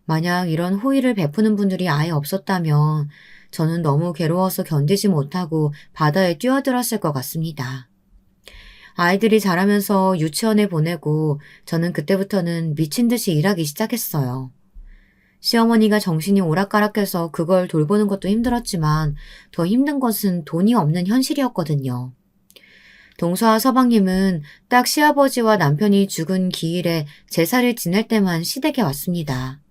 Speaker 1: 만약 이런 호의를 베푸는 분들이 아예 없었다면 저는 너무 괴로워서 견디지 못하고 바다에 뛰어들었을 것 같습니다. 아이들이 자라면서 유치원에 보내고 저는 그때부터는 미친 듯이 일하기 시작했어요. 시어머니가 정신이 오락가락해서 그걸 돌보는 것도 힘들었지만 더 힘든 것은 돈이 없는 현실이었거든요. 동서와 서방님은 딱 시아버지와 남편이 죽은 기일에 제사를 지낼 때만 시댁에 왔습니다.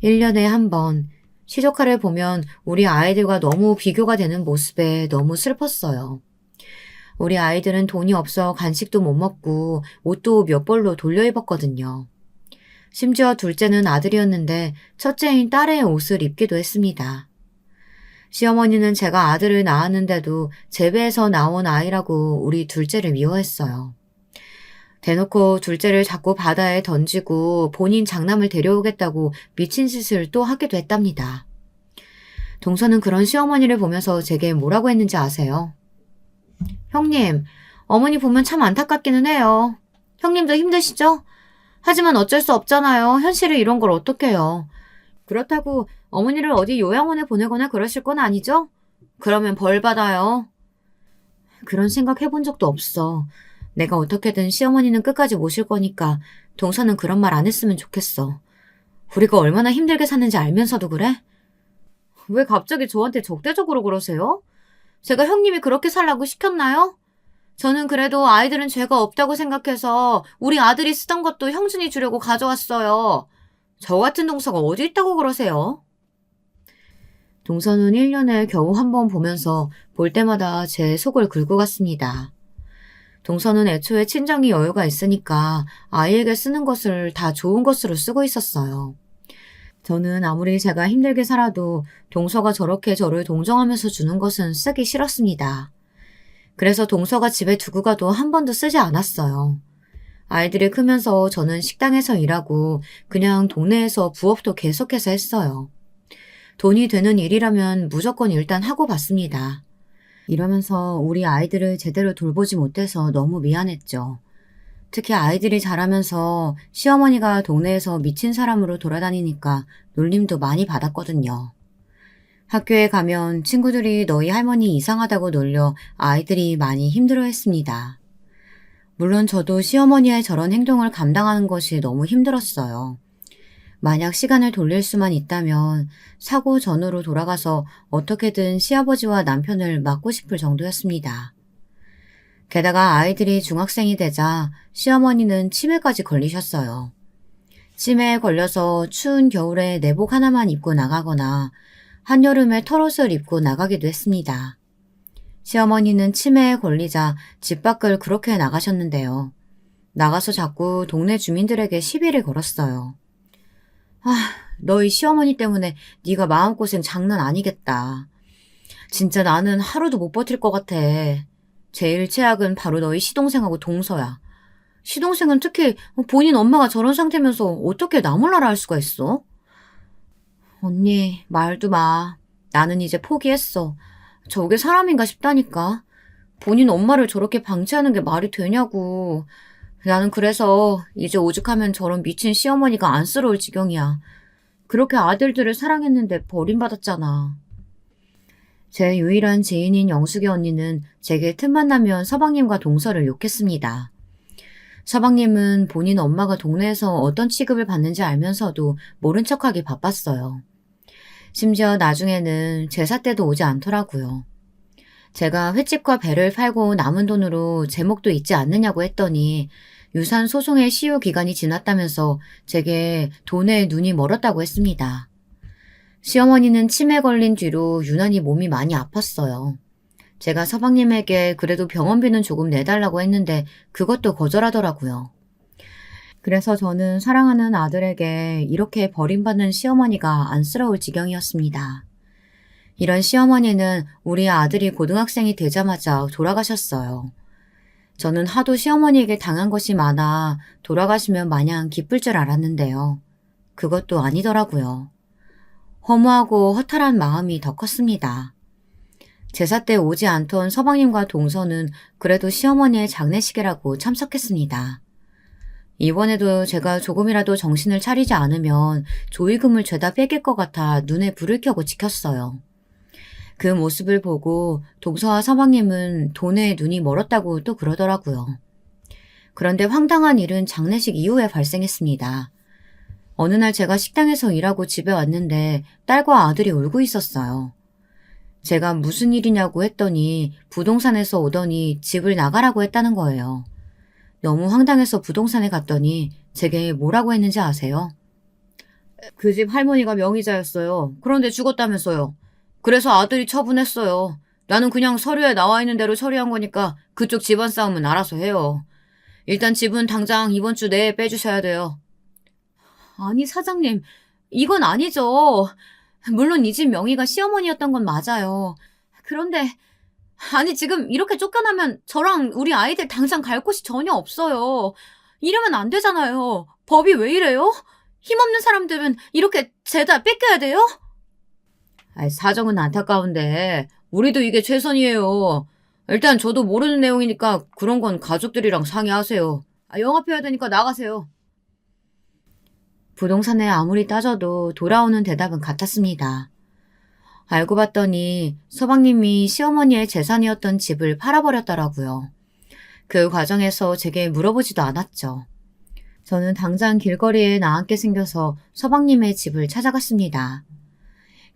Speaker 1: 1년에 한 번 시조카를 보면 우리 아이들과 너무 비교가 되는 모습에 너무 슬펐어요. 우리 아이들은 돈이 없어 간식도 못 먹고 옷도 몇 벌로 돌려 입었거든요. 심지어 둘째는 아들이었는데 첫째인 딸의 옷을 입기도 했습니다. 시어머니는 제가 아들을 낳았는데도 제 배에서 나온 아이라고 우리 둘째를 미워했어요. 대놓고 둘째를 자꾸 바다에 던지고 본인 장남을 데려오겠다고 미친 짓을 또 하기도 했답니다. 동서는 그런 시어머니를 보면서 제게 뭐라고 했는지 아세요? 형님, 어머니 보면 참 안타깝기는 해요. 형님도 힘드시죠? 하지만 어쩔 수 없잖아요. 현실에 이런 걸 어떡해요. 그렇다고 어머니를 어디 요양원에 보내거나 그러실 건 아니죠? 그러면 벌 받아요. 그런 생각 해본 적도 없어. 내가 어떻게든 시어머니는 끝까지 모실 거니까 동서는 그런 말 안 했으면 좋겠어. 우리가 얼마나 힘들게 사는지 알면서도 그래? 왜 갑자기 저한테 적대적으로 그러세요? 제가 형님이 그렇게 살라고 시켰나요? 저는 그래도 아이들은 죄가 없다고 생각해서 우리 아들이 쓰던 것도 형준이 주려고 가져왔어요. 저 같은 동서가 어디 있다고 그러세요? 동서는 1년에 겨우 한 번 보면서 볼 때마다 제 속을 긁고 갔습니다. 동서는 애초에 친정이 여유가 있으니까 아이에게 쓰는 것을 다 좋은 것으로 쓰고 있었어요. 저는 아무리 제가 힘들게 살아도 동서가 저렇게 저를 동정하면서 주는 것은 쓰기 싫었습니다. 그래서 동서가 집에 두고 가도 한 번도 쓰지 않았어요. 아이들이 크면서 저는 식당에서 일하고 그냥 동네에서 부업도 계속해서 했어요. 돈이 되는 일이라면 무조건 일단 하고 봤습니다. 이러면서 우리 아이들을 제대로 돌보지 못해서 너무 미안했죠. 특히 아이들이 자라면서 시어머니가 동네에서 미친 사람으로 돌아다니니까 놀림도 많이 받았거든요. 학교에 가면 친구들이 너희 할머니 이상하다고 놀려 아이들이 많이 힘들어했습니다. 물론 저도 시어머니의 저런 행동을 감당하는 것이 너무 힘들었어요. 만약 시간을 돌릴 수만 있다면 사고 전으로 돌아가서 어떻게든 시아버지와 남편을 막고 싶을 정도였습니다. 게다가 아이들이 중학생이 되자 시어머니는 치매까지 걸리셨어요. 치매에 걸려서 추운 겨울에 내복 하나만 입고 나가거나 한여름에 털옷을 입고 나가기도 했습니다. 시어머니는 치매에 걸리자 집 밖을 그렇게 나가셨는데요. 나가서 자꾸 동네 주민들에게 시비를 걸었어요. 아, 너희 시어머니 때문에 네가 마음고생 장난 아니겠다. 진짜 나는 하루도 못 버틸 것 같아. 제일 최악은 바로 너희 시동생하고 동서야. 시동생은 특히 본인 엄마가 저런 상태면서 어떻게 나 몰라라 할 수가 있어? 언니, 말도 마. 나는 이제 포기했어. 저게 사람인가 싶다니까. 본인 엄마를 저렇게 방치하는 게 말이 되냐고. 나는 그래서 이제 오죽하면 저런 미친 시어머니가 안쓰러울 지경이야. 그렇게 아들들을 사랑했는데 버림받았잖아. 제 유일한 지인인 영숙이 언니는 제게 틈만 나면 서방님과 동서를 욕했습니다. 서방님은 본인 엄마가 동네에서 어떤 취급을 받는지 알면서도 모른 척하기 바빴어요. 심지어 나중에는 제사 때도 오지 않더라고요. 제가 횟집과 배를 팔고 남은 돈으로 제목도 있지 않느냐고 했더니 유산 소송의 시효 기간이 지났다면서 제게 돈에 눈이 멀었다고 했습니다. 시어머니는 치매 걸린 뒤로 유난히 몸이 많이 아팠어요. 제가 서방님에게 그래도 병원비는 조금 내달라고 했는데 그것도 거절하더라고요. 그래서 저는 사랑하는 아들에게 이렇게 버림받는 시어머니가 안쓰러울 지경이었습니다. 이런 시어머니는 우리 아들이 고등학생이 되자마자 돌아가셨어요. 저는 하도 시어머니에게 당한 것이 많아 돌아가시면 마냥 기쁠 줄 알았는데요. 그것도 아니더라고요. 허무하고 허탈한 마음이 더 컸습니다. 제사 때 오지 않던 서방님과 동서는 그래도 시어머니의 장례식이라고 참석했습니다. 이번에도 제가 조금이라도 정신을 차리지 않으면 조의금을 죄다 뺏길 것 같아 눈에 불을 켜고 지켰어요. 그 모습을 보고 동서와 서방님은 돈에 눈이 멀었다고 또 그러더라고요. 그런데 황당한 일은 장례식 이후에 발생했습니다. 어느 날 제가 식당에서 일하고 집에 왔는데 딸과 아들이 울고 있었어요. 제가 무슨 일이냐고 했더니 부동산에서 오더니 집을 나가라고 했다는 거예요. 너무 황당해서 부동산에 갔더니 제게 뭐라고 했는지 아세요? 그 집 할머니가 명의자였어요. 그런데 죽었다면서요. 그래서 아들이 처분했어요. 나는 그냥 서류에 나와 있는 대로 처리한 거니까 그쪽 집안 싸움은 알아서 해요. 일단 집은 당장 이번 주 내에 빼주셔야 돼요. 아니 사장님, 이건 아니죠. 물론 이 집 명의가 시어머니였던 건 맞아요. 그런데 아니 지금 이렇게 쫓겨나면 저랑 우리 아이들 당장 갈 곳이 전혀 없어요. 이러면 안 되잖아요. 법이 왜 이래요? 힘없는 사람들은 이렇게 죄다 뺏겨야 돼요? 사정은 안타까운데 우리도 이게 최선이에요. 일단 저도 모르는 내용이니까 그런 건 가족들이랑 상의하세요. 영업해야 되니까 나가세요. 부동산에 아무리 따져도 돌아오는 대답은 같았습니다. 알고 봤더니 서방님이 시어머니의 재산이었던 집을 팔아버렸더라고요. 그 과정에서 제게 물어보지도 않았죠. 저는 당장 길거리에 나앉게 생겨서 서방님의 집을 찾아갔습니다.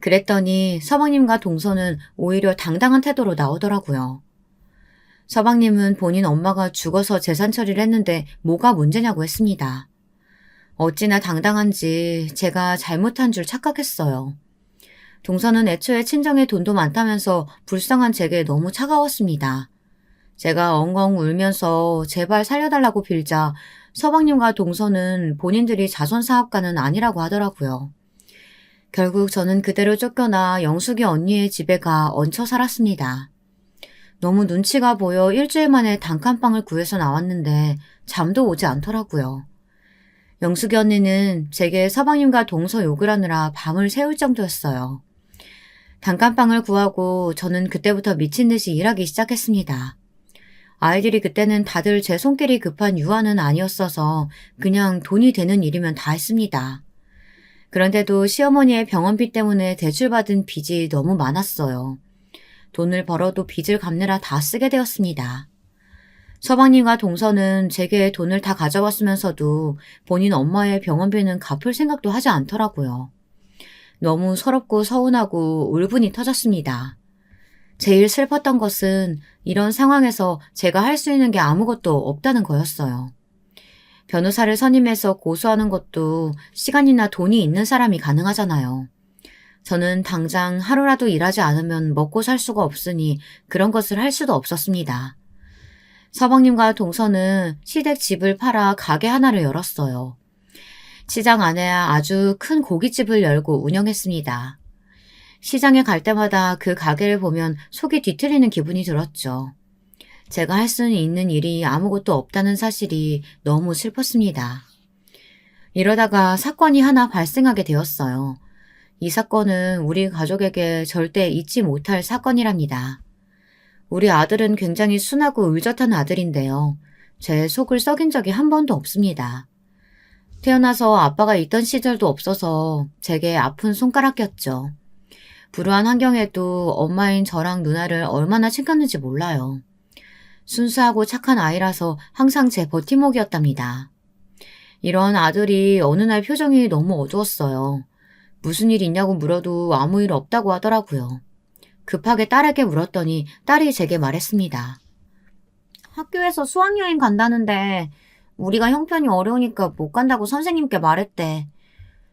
Speaker 1: 그랬더니 서방님과 동서는 오히려 당당한 태도로 나오더라고요. 서방님은 본인 엄마가 죽어서 재산 처리를 했는데 뭐가 문제냐고 했습니다. 어찌나 당당한지 제가 잘못한 줄 착각했어요. 동서는 애초에 친정에 돈도 많다면서 불쌍한 제게 너무 차가웠습니다. 제가 엉엉 울면서 제발 살려달라고 빌자 서방님과 동서는 본인들이 자선사업가는 아니라고 하더라고요. 결국 저는 그대로 쫓겨나 영숙이 언니의 집에 가 얹혀 살았습니다. 너무 눈치가 보여 일주일 만에 단칸방을 구해서 나왔는데 잠도 오지 않더라고요. 영숙이 언니는 제게 서방님과 동서 욕을 하느라 밤을 새울 정도였어요. 단칸방을 구하고 저는 그때부터 미친 듯이 일하기 시작했습니다. 아이들이 그때는 다들 제 손길이 급한 유아는 아니었어서 그냥 돈이 되는 일이면 다 했습니다. 그런데도 시어머니의 병원비 때문에 대출받은 빚이 너무 많았어요. 돈을 벌어도 빚을 갚느라 다 쓰게 되었습니다. 서방님과 동서는 제게 돈을 다 가져왔으면서도 본인 엄마의 병원비는 갚을 생각도 하지 않더라고요. 너무 서럽고 서운하고 울분이 터졌습니다. 제일 슬펐던 것은 이런 상황에서 제가 할 수 있는 게 아무것도 없다는 거였어요. 변호사를 선임해서 고소하는 것도 시간이나 돈이 있는 사람이 가능하잖아요. 저는 당장 하루라도 일하지 않으면 먹고 살 수가 없으니 그런 것을 할 수도 없었습니다. 서방님과 동서는 시댁 집을 팔아 가게 하나를 열었어요. 시장 안에 아주 큰 고깃집을 열고 운영했습니다. 시장에 갈 때마다 그 가게를 보면 속이 뒤틀리는 기분이 들었죠. 제가 할 수 있는 일이 아무것도 없다는 사실이 너무 슬펐습니다. 이러다가 사건이 하나 발생하게 되었어요. 이 사건은 우리 가족에게 절대 잊지 못할 사건이랍니다. 우리 아들은 굉장히 순하고 의젓한 아들인데요. 제 속을 썩인 적이 한 번도 없습니다. 태어나서 아빠가 있던 시절도 없어서 제게 아픈 손가락이었죠. 불우한 환경에도 엄마인 저랑 누나를 얼마나 챙겼는지 몰라요. 순수하고 착한 아이라서 항상 제 버팀목이었답니다. 이런 아들이 어느 날 표정이 너무 어두웠어요. 무슨 일 있냐고 물어도 아무 일 없다고 하더라고요. 급하게 딸에게 물었더니 딸이 제게 말했습니다. 학교에서 수학여행 간다는데 우리가 형편이 어려우니까 못 간다고 선생님께 말했대.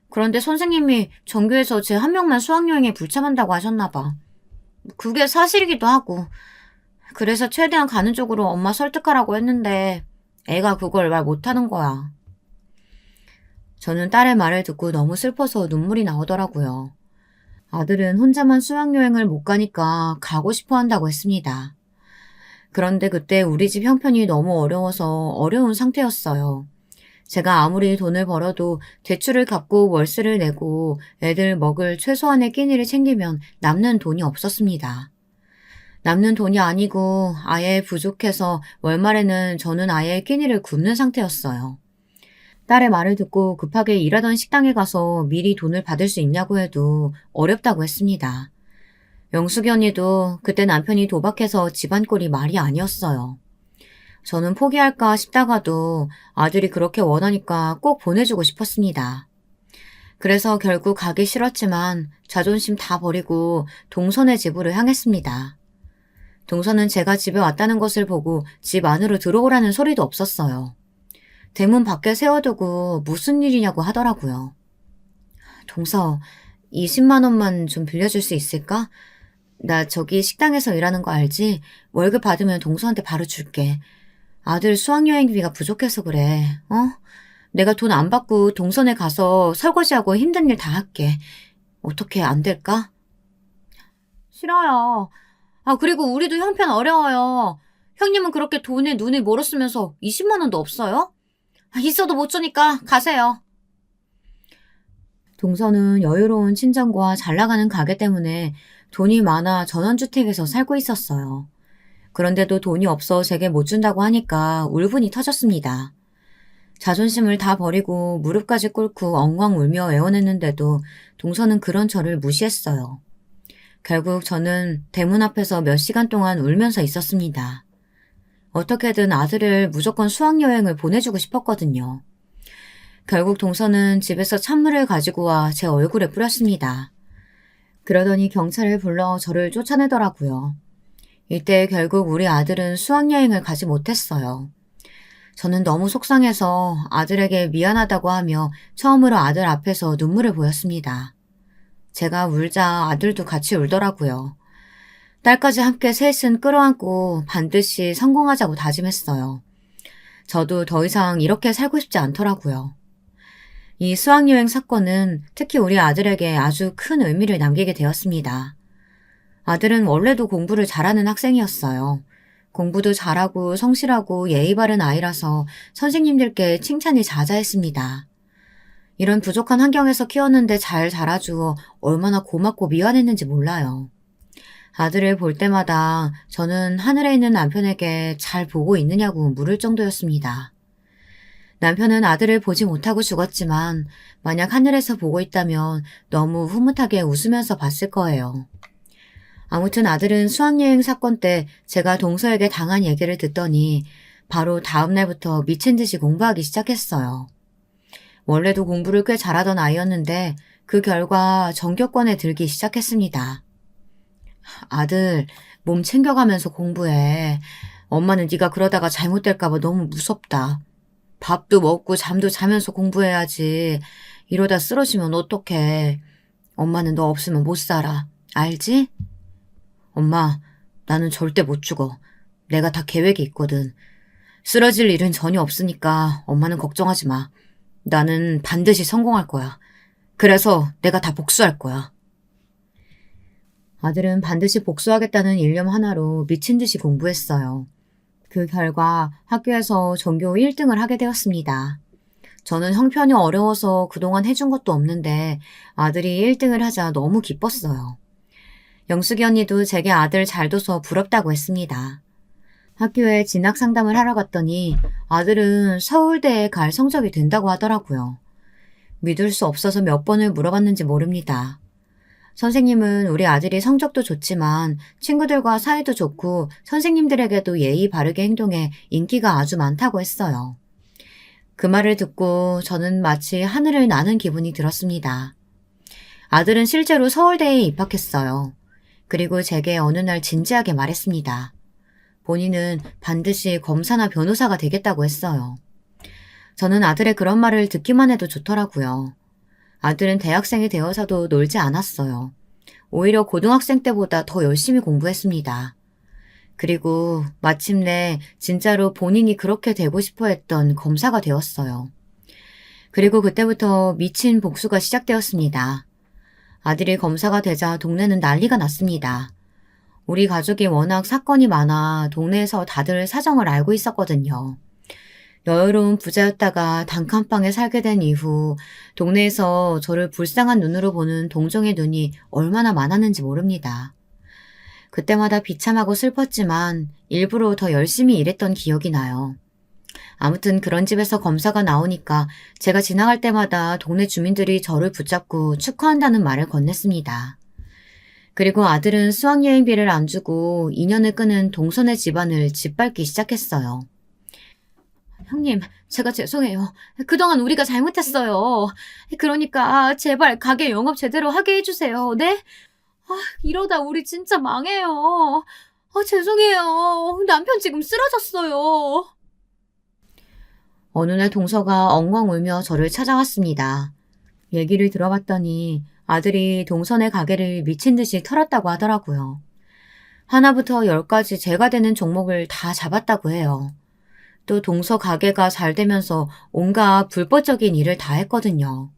Speaker 1: 그런데 선생님이 전교에서 제 한 명만 수학여행에 불참한다고 하셨나 봐. 그게 사실이기도 하고. 그래서 최대한 가는 쪽으로 엄마 설득하라고 했는데 애가 그걸 말 못하는 거야. 저는 딸의 말을 듣고 너무 슬퍼서 눈물이 나오더라고요. 아들은 혼자만 수학여행을 못 가니까 가고 싶어 한다고 했습니다. 그런데 그때 우리 집 형편이 너무 어려워서 어려운 상태였어요. 제가 아무리 돈을 벌어도 대출을 갚고 월세를 내고 애들 먹을 최소한의 끼니를 챙기면 남는 돈이 없었습니다. 남는 돈이 아니고 아예 부족해서 월말에는 저는 아예 끼니를 굶는 상태였어요. 딸의 말을 듣고 급하게 일하던 식당에 가서 미리 돈을 받을 수 있냐고 해도 어렵다고 했습니다. 영숙이 언니도 그때 남편이 도박해서 집안꼴이 말이 아니었어요. 저는 포기할까 싶다가도 아들이 그렇게 원하니까 꼭 보내주고 싶었습니다. 그래서 결국 가기 싫었지만 자존심 다 버리고 동선의 집으로 향했습니다. 동선은 제가 집에 왔다는 것을 보고 집 안으로 들어오라는 소리도 없었어요. 대문 밖에 세워두고 무슨 일이냐고 하더라고요. 동서, 20만 원만 좀 빌려줄 수 있을까? 나 저기 식당에서 일하는 거 알지? 월급 받으면 동서한테 바로 줄게. 아들 수학여행비가 부족해서 그래. 내가 돈 안 받고 동선에 가서 설거지하고 힘든 일 다 할게. 어떻게 안 될까? 싫어요. 그리고 우리도 형편 어려워요. 형님은 그렇게 돈에 눈을 멀었으면서 20만 원도 없어요? 있어도 못 주니까 가세요. 동서는 여유로운 친정과 잘 나가는 가게 때문에 돈이 많아 전원주택에서 살고 있었어요. 그런데도 돈이 없어 제게 못 준다고 하니까 울분이 터졌습니다. 자존심을 다 버리고 무릎까지 꿇고 엉엉 울며 애원했는데도 동서는 그런 저를 무시했어요. 결국 저는 대문 앞에서 몇 시간 동안 울면서 있었습니다. 어떻게든 아들을 무조건 수학여행을 보내주고 싶었거든요. 결국 동서는 집에서 찬물을 가지고 와 제 얼굴에 뿌렸습니다. 그러더니 경찰을 불러 저를 쫓아내더라고요. 이때 결국 우리 아들은 수학여행을 가지 못했어요. 저는 너무 속상해서 아들에게 미안하다고 하며 처음으로 아들 앞에서 눈물을 보였습니다. 제가 울자 아들도 같이 울더라고요. 딸까지 함께 셋은 끌어안고 반드시 성공하자고 다짐했어요. 저도 더 이상 이렇게 살고 싶지 않더라고요. 이 수학여행 사건은 특히 우리 아들에게 아주 큰 의미를 남기게 되었습니다. 아들은 원래도 공부를 잘하는 학생이었어요. 공부도 잘하고 성실하고 예의 바른 아이라서 선생님들께 칭찬이 자자했습니다. 이런 부족한 환경에서 키웠는데 잘 자라주어 얼마나 고맙고 미안했는지 몰라요. 아들을 볼 때마다 저는 하늘에 있는 남편에게 잘 보고 있느냐고 물을 정도였습니다. 남편은 아들을 보지 못하고 죽었지만 만약 하늘에서 보고 있다면 너무 흐뭇하게 웃으면서 봤을 거예요. 아무튼 아들은 수학여행 사건 때 제가 동서에게 당한 얘기를 듣더니 바로 다음 날부터 미친 듯이 공부하기 시작했어요. 원래도 공부를 꽤 잘하던 아이였는데 그 결과 전교권에 들기 시작했습니다. 아들, 몸 챙겨가면서 공부해. 엄마는 네가 그러다가 잘못될까 봐 너무 무섭다. 밥도 먹고 잠도 자면서 공부해야지. 이러다 쓰러지면 어떡해. 엄마는 너 없으면 못 살아. 알지? 엄마, 나는 절대 못 죽어. 내가 다 계획이 있거든. 쓰러질 일은 전혀 없으니까 엄마는 걱정하지 마. 나는 반드시 성공할 거야. 그래서 내가 다 복수할 거야. 아들은 반드시 복수하겠다는 일념 하나로 미친 듯이 공부했어요. 그 결과 학교에서 전교 1등을 하게 되었습니다. 저는 형편이 어려워서 그동안 해준 것도 없는데 아들이 1등을 하자 너무 기뻤어요. 영숙이 언니도 제게 아들 잘 둬서 부럽다고 했습니다. 학교에 진학 상담을 하러 갔더니 아들은 서울대에 갈 성적이 된다고 하더라고요. 믿을 수 없어서 몇 번을 물어봤는지 모릅니다. 선생님은 우리 아들이 성적도 좋지만 친구들과 사이도 좋고 선생님들에게도 예의 바르게 행동해 인기가 아주 많다고 했어요. 그 말을 듣고 저는 마치 하늘을 나는 기분이 들었습니다. 아들은 실제로 서울대에 입학했어요. 그리고 제게 어느 날 진지하게 말했습니다. 본인은 반드시 검사나 변호사가 되겠다고 했어요. 저는 아들의 그런 말을 듣기만 해도 좋더라고요. 아들은 대학생이 되어서도 놀지 않았어요. 오히려 고등학생 때보다 더 열심히 공부했습니다. 그리고 마침내 진짜로 본인이 그렇게 되고 싶어 했던 검사가 되었어요. 그리고 그때부터 미친 복수가 시작되었습니다. 아들이 검사가 되자 동네는 난리가 났습니다. 우리 가족이 워낙 사건이 많아 동네에서 다들 사정을 알고 있었거든요. 여유로운 부자였다가 단칸방에 살게 된 이후 동네에서 저를 불쌍한 눈으로 보는 동정의 눈이 얼마나 많았는지 모릅니다. 그때마다 비참하고 슬펐지만 일부러 더 열심히 일했던 기억이 나요. 아무튼 그런 집에서 검사가 나오니까 제가 지나갈 때마다 동네 주민들이 저를 붙잡고 축하한다는 말을 건넸습니다. 그리고 아들은 수학여행비를 안 주고 인연을 끊은 동선의 집안을 짓밟기 시작했어요. 형님, 제가 죄송해요. 그동안 우리가 잘못했어요. 그러니까 제발 가게 영업 제대로 하게 해주세요. 네? 이러다 우리 진짜 망해요. 죄송해요. 남편 지금 쓰러졌어요. 어느 날 동서가 엉엉 울며 저를 찾아왔습니다. 얘기를 들어봤더니 아들이 동선의 가게를 미친 듯이 털었다고 하더라고요. 하나부터 10까지 제가 되는 종목을 다 잡았다고 해요. 또 동서 가게가 잘 되면서 온갖 불법적인 일을 다 했거든요.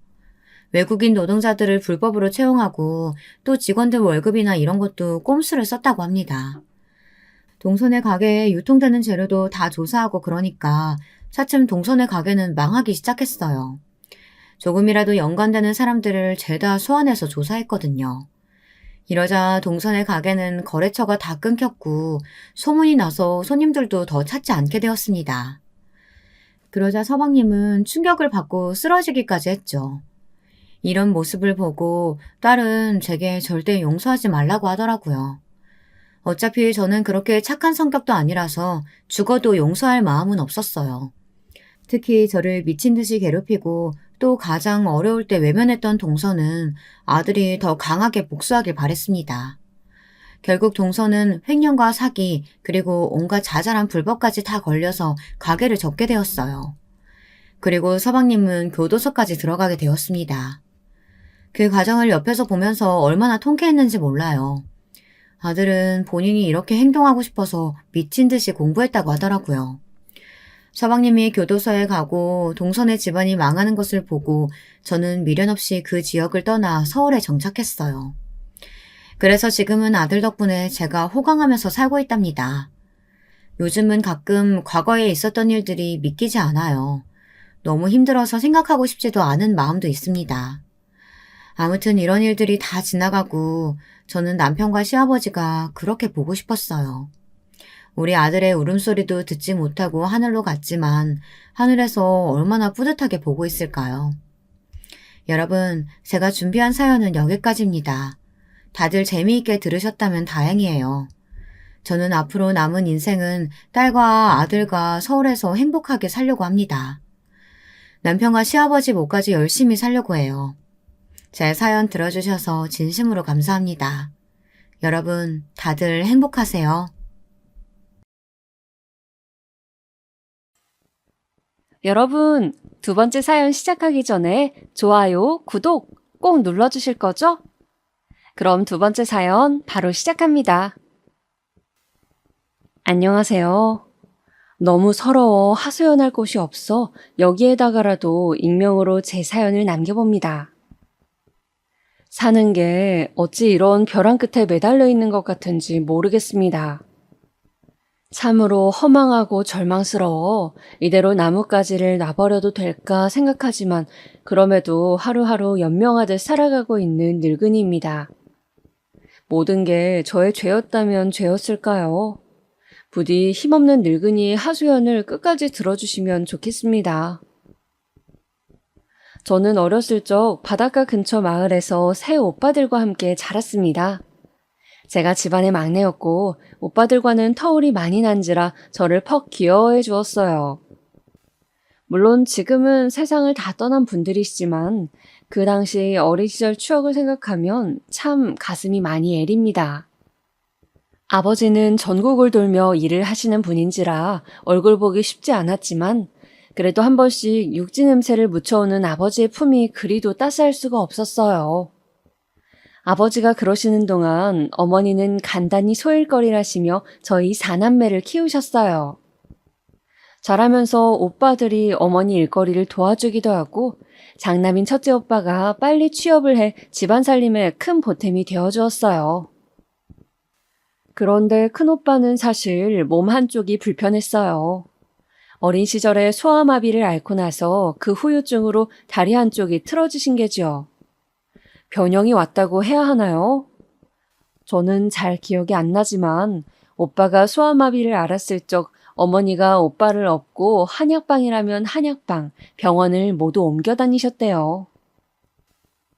Speaker 1: 외국인 노동자들을 불법으로 채용하고 또 직원들 월급이나 이런 것도 꼼수를 썼다고 합니다. 동선의 가게에 유통되는 재료도 다 조사하고 그러니까 차츰 동선의 가게는 망하기 시작했어요. 조금이라도 연관되는 사람들을 죄다 소환해서 조사했거든요. 이러자 동선의 가게는 거래처가 다 끊겼고 소문이 나서 손님들도 더 찾지 않게 되었습니다. 그러자 서방님은 충격을 받고 쓰러지기까지 했죠. 이런 모습을 보고 딸은 제게 절대 용서하지 말라고 하더라고요. 어차피 저는 그렇게 착한 성격도 아니라서 죽어도 용서할 마음은 없었어요. 특히 저를 미친 듯이 괴롭히고 또 가장 어려울 때 외면했던 동서는 아들이 더 강하게 복수하길 바랬습니다. 결국 동서는 횡령과 사기 그리고 온갖 자잘한 불법까지 다 걸려서 가게를 접게 되었어요. 그리고 서방님은 교도소까지 들어가게 되었습니다. 그 과정을 옆에서 보면서 얼마나 통쾌했는지 몰라요. 아들은 본인이 이렇게 행동하고 싶어서 미친 듯이 공부했다고 하더라고요. 서방님이 교도소에 가고 동선의 집안이 망하는 것을 보고 저는 미련 없이 그 지역을 떠나 서울에 정착했어요. 그래서 지금은 아들 덕분에 제가 호강하면서 살고 있답니다. 요즘은 가끔 과거에 있었던 일들이 믿기지 않아요. 너무 힘들어서 생각하고 싶지도 않은 마음도 있습니다. 아무튼 이런 일들이 다 지나가고 저는 남편과 시아버지가 그렇게 보고 싶었어요. 우리 아들의 울음소리도 듣지 못하고 하늘로 갔지만 하늘에서 얼마나 뿌듯하게 보고 있을까요? 여러분, 제가 준비한 사연은 여기까지입니다. 다들 재미있게 들으셨다면 다행이에요. 저는 앞으로 남은 인생은 딸과 아들과 서울에서 행복하게 살려고 합니다. 남편과 시아버지 몫까지 열심히 살려고 해요. 제 사연 들어주셔서 진심으로 감사합니다. 여러분, 다들 행복하세요.
Speaker 2: 여러분, 두 번째 사연 시작하기 전에 좋아요, 구독 꼭 눌러주실 거죠? 그럼 두 번째 사연 바로 시작합니다. 안녕하세요. 너무 서러워 하소연할 곳이 없어 여기에다가라도 익명으로 제 사연을 남겨봅니다. 사는 게 어찌 이런 벼랑 끝에 매달려 있는 것 같은지 모르겠습니다. 참으로 허망하고 절망스러워 이대로 나뭇가지를 놔버려도 될까 생각하지만 그럼에도 하루하루 연명하듯 살아가고 있는 늙은이입니다. 모든 게 저의 죄였다면 죄였을까요? 부디 힘없는 늙은이의 하소연을 끝까지 들어주시면 좋겠습니다. 저는 어렸을 적 바닷가 근처 마을에서 새 오빠들과 함께 자랐습니다. 제가 집안의 막내였고 오빠들과는 터울이 많이 난지라 저를 퍽 귀여워해 주었어요. 물론 지금은 세상을 다 떠난 분들이시지만 그 당시 어린 시절 추억을 생각하면 참 가슴이 많이 애립니다. 아버지는 전국을 돌며 일을 하시는 분인지라 얼굴 보기 쉽지 않았지만 그래도 한 번씩 육지 냄새를 묻혀오는 아버지의 품이 그리도 따스할 수가 없었어요. 아버지가 그러시는 동안 어머니는 간단히 소일거리라시며 저희 4남매를 키우셨어요. 자라면서 오빠들이 어머니 일거리를 도와주기도 하고 장남인 첫째 오빠가 빨리 취업을 해 집안 살림에 큰 보탬이 되어주었어요. 그런데 큰오빠는 사실 몸 한쪽이 불편했어요. 어린 시절에 소아마비를 앓고 나서 그 후유증으로 다리 한쪽이 틀어지신 게지요. 변형이 왔다고 해야 하나요? 저는 잘 기억이 안 나지만 오빠가 소아마비를 앓았을 적 어머니가 오빠를 업고 한약방이라면 한약방, 병원을 모두 옮겨 다니셨대요.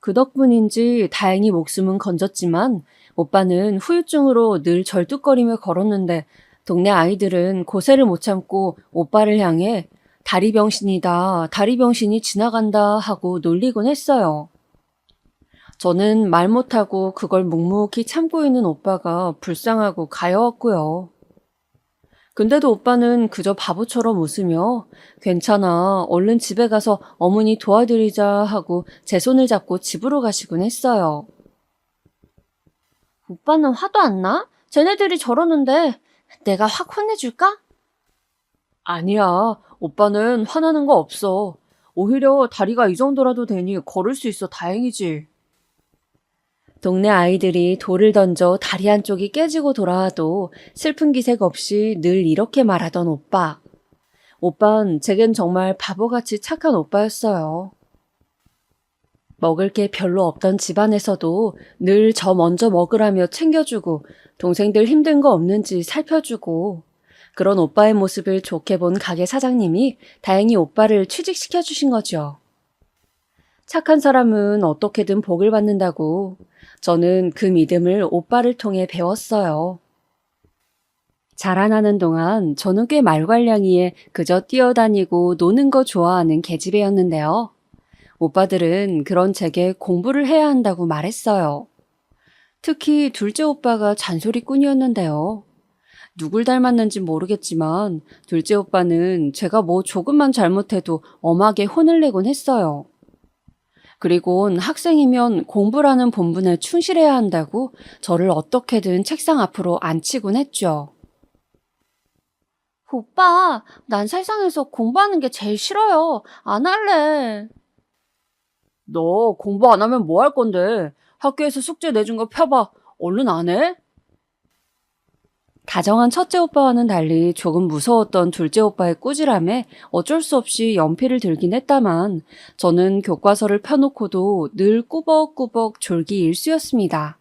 Speaker 2: 그 덕분인지 다행히 목숨은 건졌지만 오빠는 후유증으로 늘 절뚝거리며 걸었는데 동네 아이들은 고세를 못 참고 오빠를 향해 다리 병신이다, 다리 병신이 지나간다 하고 놀리곤 했어요. 저는 말 못하고 그걸 묵묵히 참고 있는 오빠가 불쌍하고 가여웠고요. 근데도 오빠는 그저 바보처럼 웃으며 괜찮아, 얼른 집에 가서 어머니 도와드리자 하고 제 손을 잡고 집으로 가시곤 했어요. 오빠는 화도 안 나? 쟤네들이 저러는데 내가 확 혼내줄까? 아니야, 오빠는 화나는 거 없어. 오히려 다리가 이 정도라도 되니 걸을 수 있어 다행이지. 동네 아이들이 돌을 던져 다리 한쪽이 깨지고 돌아와도 슬픈 기색 없이 늘 이렇게 말하던 오빠. 오빤 제겐 정말 바보같이 착한 오빠였어요. 먹을 게 별로 없던 집안에서도 늘 저 먼저 먹으라며 챙겨주고 동생들 힘든 거 없는지 살펴주고 그런 오빠의 모습을 좋게 본 가게 사장님이 다행히 오빠를 취직시켜 주신 거죠. 착한 사람은 어떻게든 복을 받는다고 저는 그 믿음을 오빠를 통해 배웠어요. 자라나는 동안 저는 꽤 말괄량이에 그저 뛰어다니고 노는 거 좋아하는 계집애였는데요. 오빠들은 그런 제게 공부를 해야 한다고 말했어요. 특히 둘째 오빠가 잔소리꾼이었는데요. 누굴 닮았는지 모르겠지만 둘째 오빠는 제가 뭐 조금만 잘못해도 엄하게 혼을 내곤 했어요. 그리곤 학생이면 공부라는 본분에 충실해야 한다고 저를 어떻게든 책상 앞으로 앉히곤 했죠. 오빠, 난 세상에서 공부하는 게 제일 싫어요. 안 할래. 너 공부 안 하면 뭐 할 건데? 학교에서 숙제 내준 거 펴봐. 얼른 안 해? 다정한 첫째 오빠와는 달리 조금 무서웠던 둘째 오빠의 꾸지람에 어쩔 수 없이 연필을 들긴 했다만 저는 교과서를 펴놓고도 늘 꾸벅꾸벅 졸기 일쑤였습니다.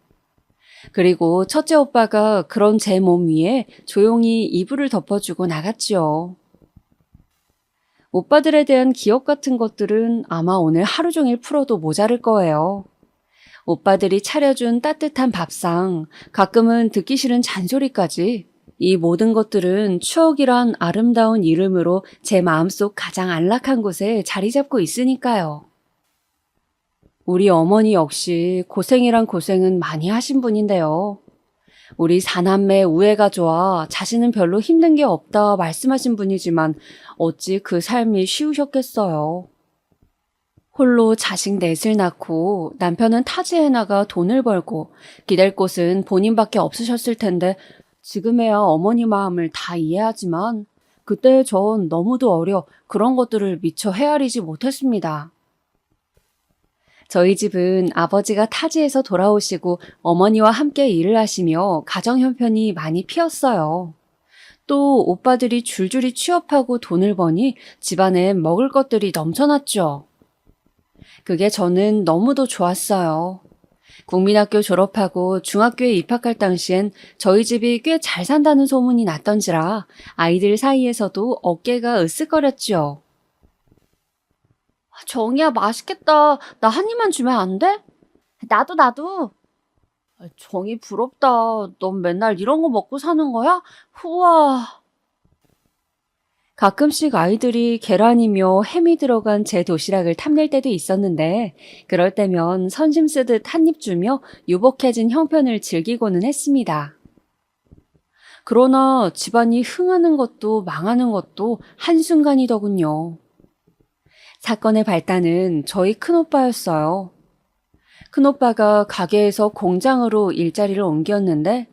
Speaker 2: 그리고 첫째 오빠가 그런 제 몸 위에 조용히 이불을 덮어주고 나갔지요. 오빠들에 대한 기억 같은 것들은 아마 오늘 하루 종일 풀어도 모자랄 거예요. 오빠들이 차려준 따뜻한 밥상, 가끔은 듣기 싫은 잔소리까지, 이 모든 것들은 추억이란 아름다운 이름으로 제 마음속 가장 안락한 곳에 자리 잡고 있으니까요. 우리 어머니 역시 고생이란 고생은 많이 하신 분인데요. 우리 사남매 우애가 좋아 자신은 별로 힘든 게 없다 말씀하신 분이지만 어찌 그 삶이 쉬우셨겠어요. 홀로 자식 넷을 낳고 남편은 타지에 나가 돈을 벌고 기댈 곳은 본인밖에 없으셨을 텐데 지금에야 어머니 마음을 다 이해하지만 그때 전 너무도 어려 그런 것들을 미처 헤아리지 못했습니다. 저희 집은 아버지가 타지에서 돌아오시고 어머니와 함께 일을 하시며 가정 형편이 많이 피었어요. 또 오빠들이 줄줄이 취업하고 돈을 버니 집안엔 먹을 것들이 넘쳐났죠. 그게 저는 너무도 좋았어요. 국민학교 졸업하고 중학교에 입학할 당시엔 저희 집이 꽤 잘 산다는 소문이 났던지라 아이들 사이에서도 어깨가 으쓱거렸죠. 정이야, 맛있겠다. 나 한 입만 주면 안 돼? 나도. 정이 부럽다. 넌 맨날 이런 거 먹고 사는 거야? 우와. 가끔씩 아이들이 계란이며 햄이 들어간 제 도시락을 탐낼 때도 있었는데 그럴 때면 선심 쓰듯 한 입 주며 유복해진 형편을 즐기고는 했습니다. 그러나 집안이 흥하는 것도 망하는 것도 한순간이더군요. 사건의 발단은 저희 큰오빠였어요. 큰오빠가 가게에서 공장으로 일자리를 옮겼는데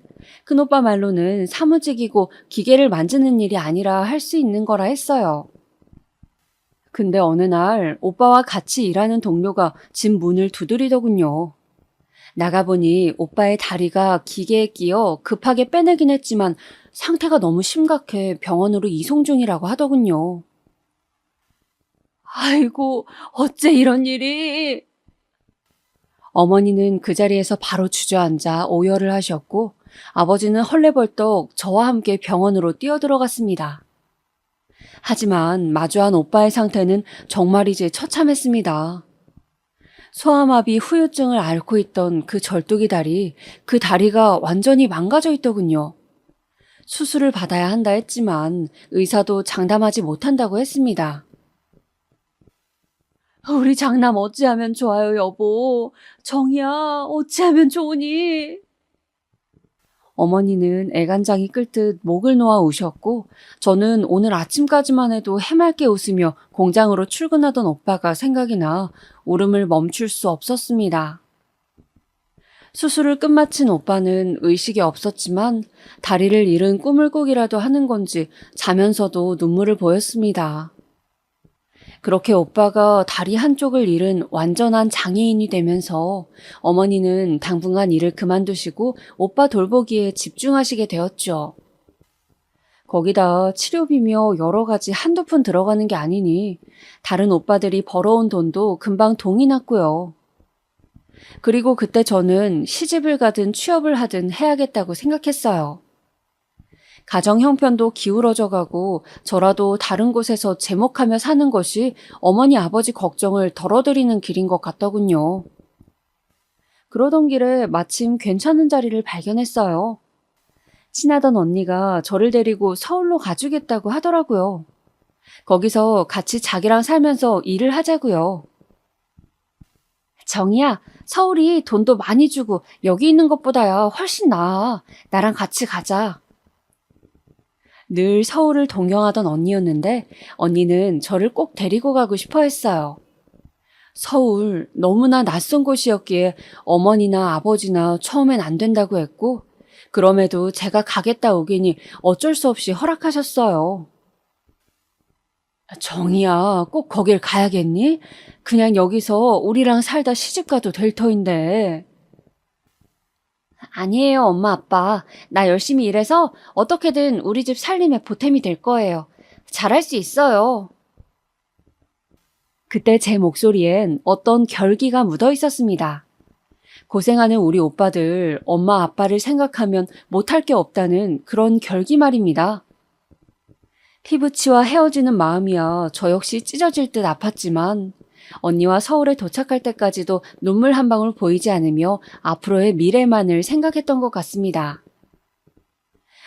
Speaker 2: 큰오빠 말로는 사무직이고 기계를 만지는 일이 아니라 할 수 있는 거라 했어요. 근데 어느 날 오빠와 같이 일하는 동료가 집 문을 두드리더군요. 나가보니 오빠의 다리가 기계에 끼어 급하게 빼내긴 했지만 상태가 너무 심각해 병원으로 이송 중이라고 하더군요. 아이고, 어째 이런 일이. 어머니는 그 자리에서 바로 주저앉아 오열을 하셨고 아버지는 헐레벌떡 저와 함께 병원으로 뛰어들어갔습니다. 하지만 마주한 오빠의 상태는 정말이지 처참했습니다. 소아마비 후유증을 앓고 있던 그 절뚝이 다리, 그 다리가 완전히 망가져 있더군요. 수술을 받아야 한다 했지만 의사도 장담하지 못한다고 했습니다. 우리 장남 어찌하면 좋아요, 여보. 정이야, 어찌하면 좋으니? 어머니는 애간장이 끓듯 목을 놓아 우셨고 저는 오늘 아침까지만 해도 해맑게 웃으며 공장으로 출근하던 오빠가 생각이 나 울음을 멈출 수 없었습니다. 수술을 끝마친 오빠는 의식이 없었지만 다리를 잃은 꿈을 꾸기라도 하는 건지 자면서도 눈물을 보였습니다. 그렇게 오빠가 다리 한쪽을 잃은 완전한 장애인이 되면서 어머니는 당분간 일을 그만두시고 오빠 돌보기에 집중하시게 되었죠. 거기다 치료비며 여러 가지 한두 푼 들어가는 게 아니니 다른 오빠들이 벌어온 돈도 금방 동이 났고요. 그리고 그때 저는 시집을 가든 취업을 하든 해야겠다고 생각했어요. 가정 형편도 기울어져 가고 저라도 다른 곳에서 제목하며 사는 것이 어머니 아버지 걱정을 덜어드리는 길인 것 같더군요. 그러던 길에 마침 괜찮은 자리를 발견했어요. 친하던 언니가 저를 데리고 서울로 가주겠다고 하더라고요. 거기서 같이 자기랑 살면서 일을 하자고요. 정이야, 서울이 돈도 많이 주고 여기 있는 것보다야 훨씬 나아. 나랑 같이 가자. 늘 서울을 동경하던 언니였는데 언니는 저를 꼭 데리고 가고 싶어 했어요. 서울 너무나 낯선 곳이었기에 어머니나 아버지나 처음엔 안 된다고 했고 그럼에도 제가 가겠다 오기니 어쩔 수 없이 허락하셨어요. 정이야, 꼭 거길 가야겠니? 그냥 여기서 우리랑 살다 시집가도 될 터인데. 아니에요, 엄마, 아빠. 나 열심히 일해서 어떻게든 우리 집 살림에 보탬이 될 거예요. 잘할 수 있어요. 그때 제 목소리엔 어떤 결기가 묻어 있었습니다. 고생하는 우리 오빠들 엄마 아빠를 생각하면 못할 게 없다는 그런 결기말입니다. 피부치와 헤어지는 마음이야 저 역시 찢어질 듯 아팠지만 언니와 서울에 도착할 때까지도 눈물 한 방울 보이지 않으며 앞으로의 미래만을 생각했던 것 같습니다.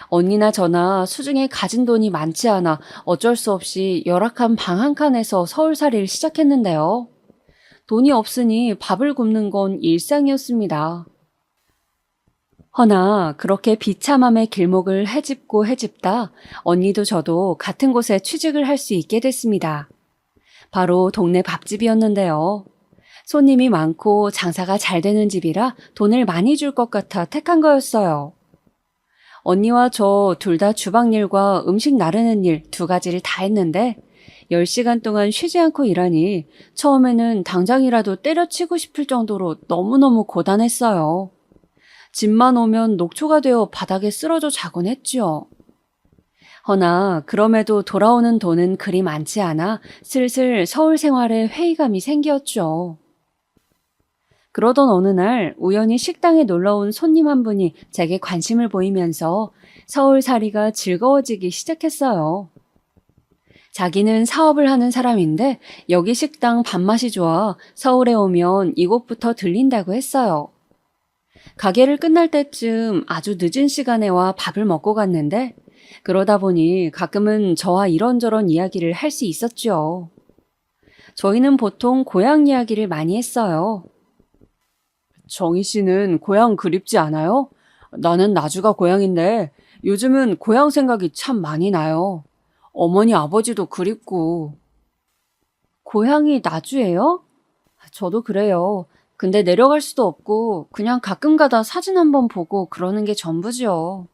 Speaker 2: 언니나 저나 수중에 가진 돈이 많지 않아 어쩔 수 없이 열악한 방 한 칸에서 서울살이를 시작했는데요. 돈이 없으니 밥을 굶는 건 일상이었습니다. 허나 그렇게 비참함의 길목을 헤집고 헤집다 언니도 저도 같은 곳에 취직을 할 수 있게 됐습니다. 바로 동네 밥집이었는데요. 손님이 많고 장사가 잘 되는 집이라 돈을 많이 줄 것 같아 택한 거였어요. 언니와 저 둘 다 주방일과 음식 나르는 일 두 가지를 다 했는데 10시간 동안 쉬지 않고 일하니 처음에는 당장이라도 때려치고 싶을 정도로 너무너무 고단했어요. 집만 오면 녹초가 되어 바닥에 쓰러져 자곤 했죠. 허나 그럼에도 돌아오는 돈은 그리 많지 않아 슬슬 서울 생활에 회의감이 생겼죠. 그러던 어느 날 우연히 식당에 놀러온 손님 한 분이 제게 관심을 보이면서 서울살이가 즐거워지기 시작했어요. 자기는 사업을 하는 사람인데 여기 식당 밥맛이 좋아 서울에 오면 이곳부터 들린다고 했어요. 가게를 끝날 때쯤 아주 늦은 시간에 와 밥을 먹고 갔는데 그러다 보니 가끔은 저와 이런저런 이야기를 할 수 있었죠. 저희는 보통 고향 이야기를 많이 했어요. 정희 씨는 고향 그립지 않아요? 나는 나주가 고향인데 요즘은 고향 생각이 참 많이 나요. 어머니 아버지도 그립고. 고향이 나주예요? 저도 그래요. 근데 내려갈 수도 없고 그냥 가끔 가다 사진 한번 보고 그러는 게 전부지요.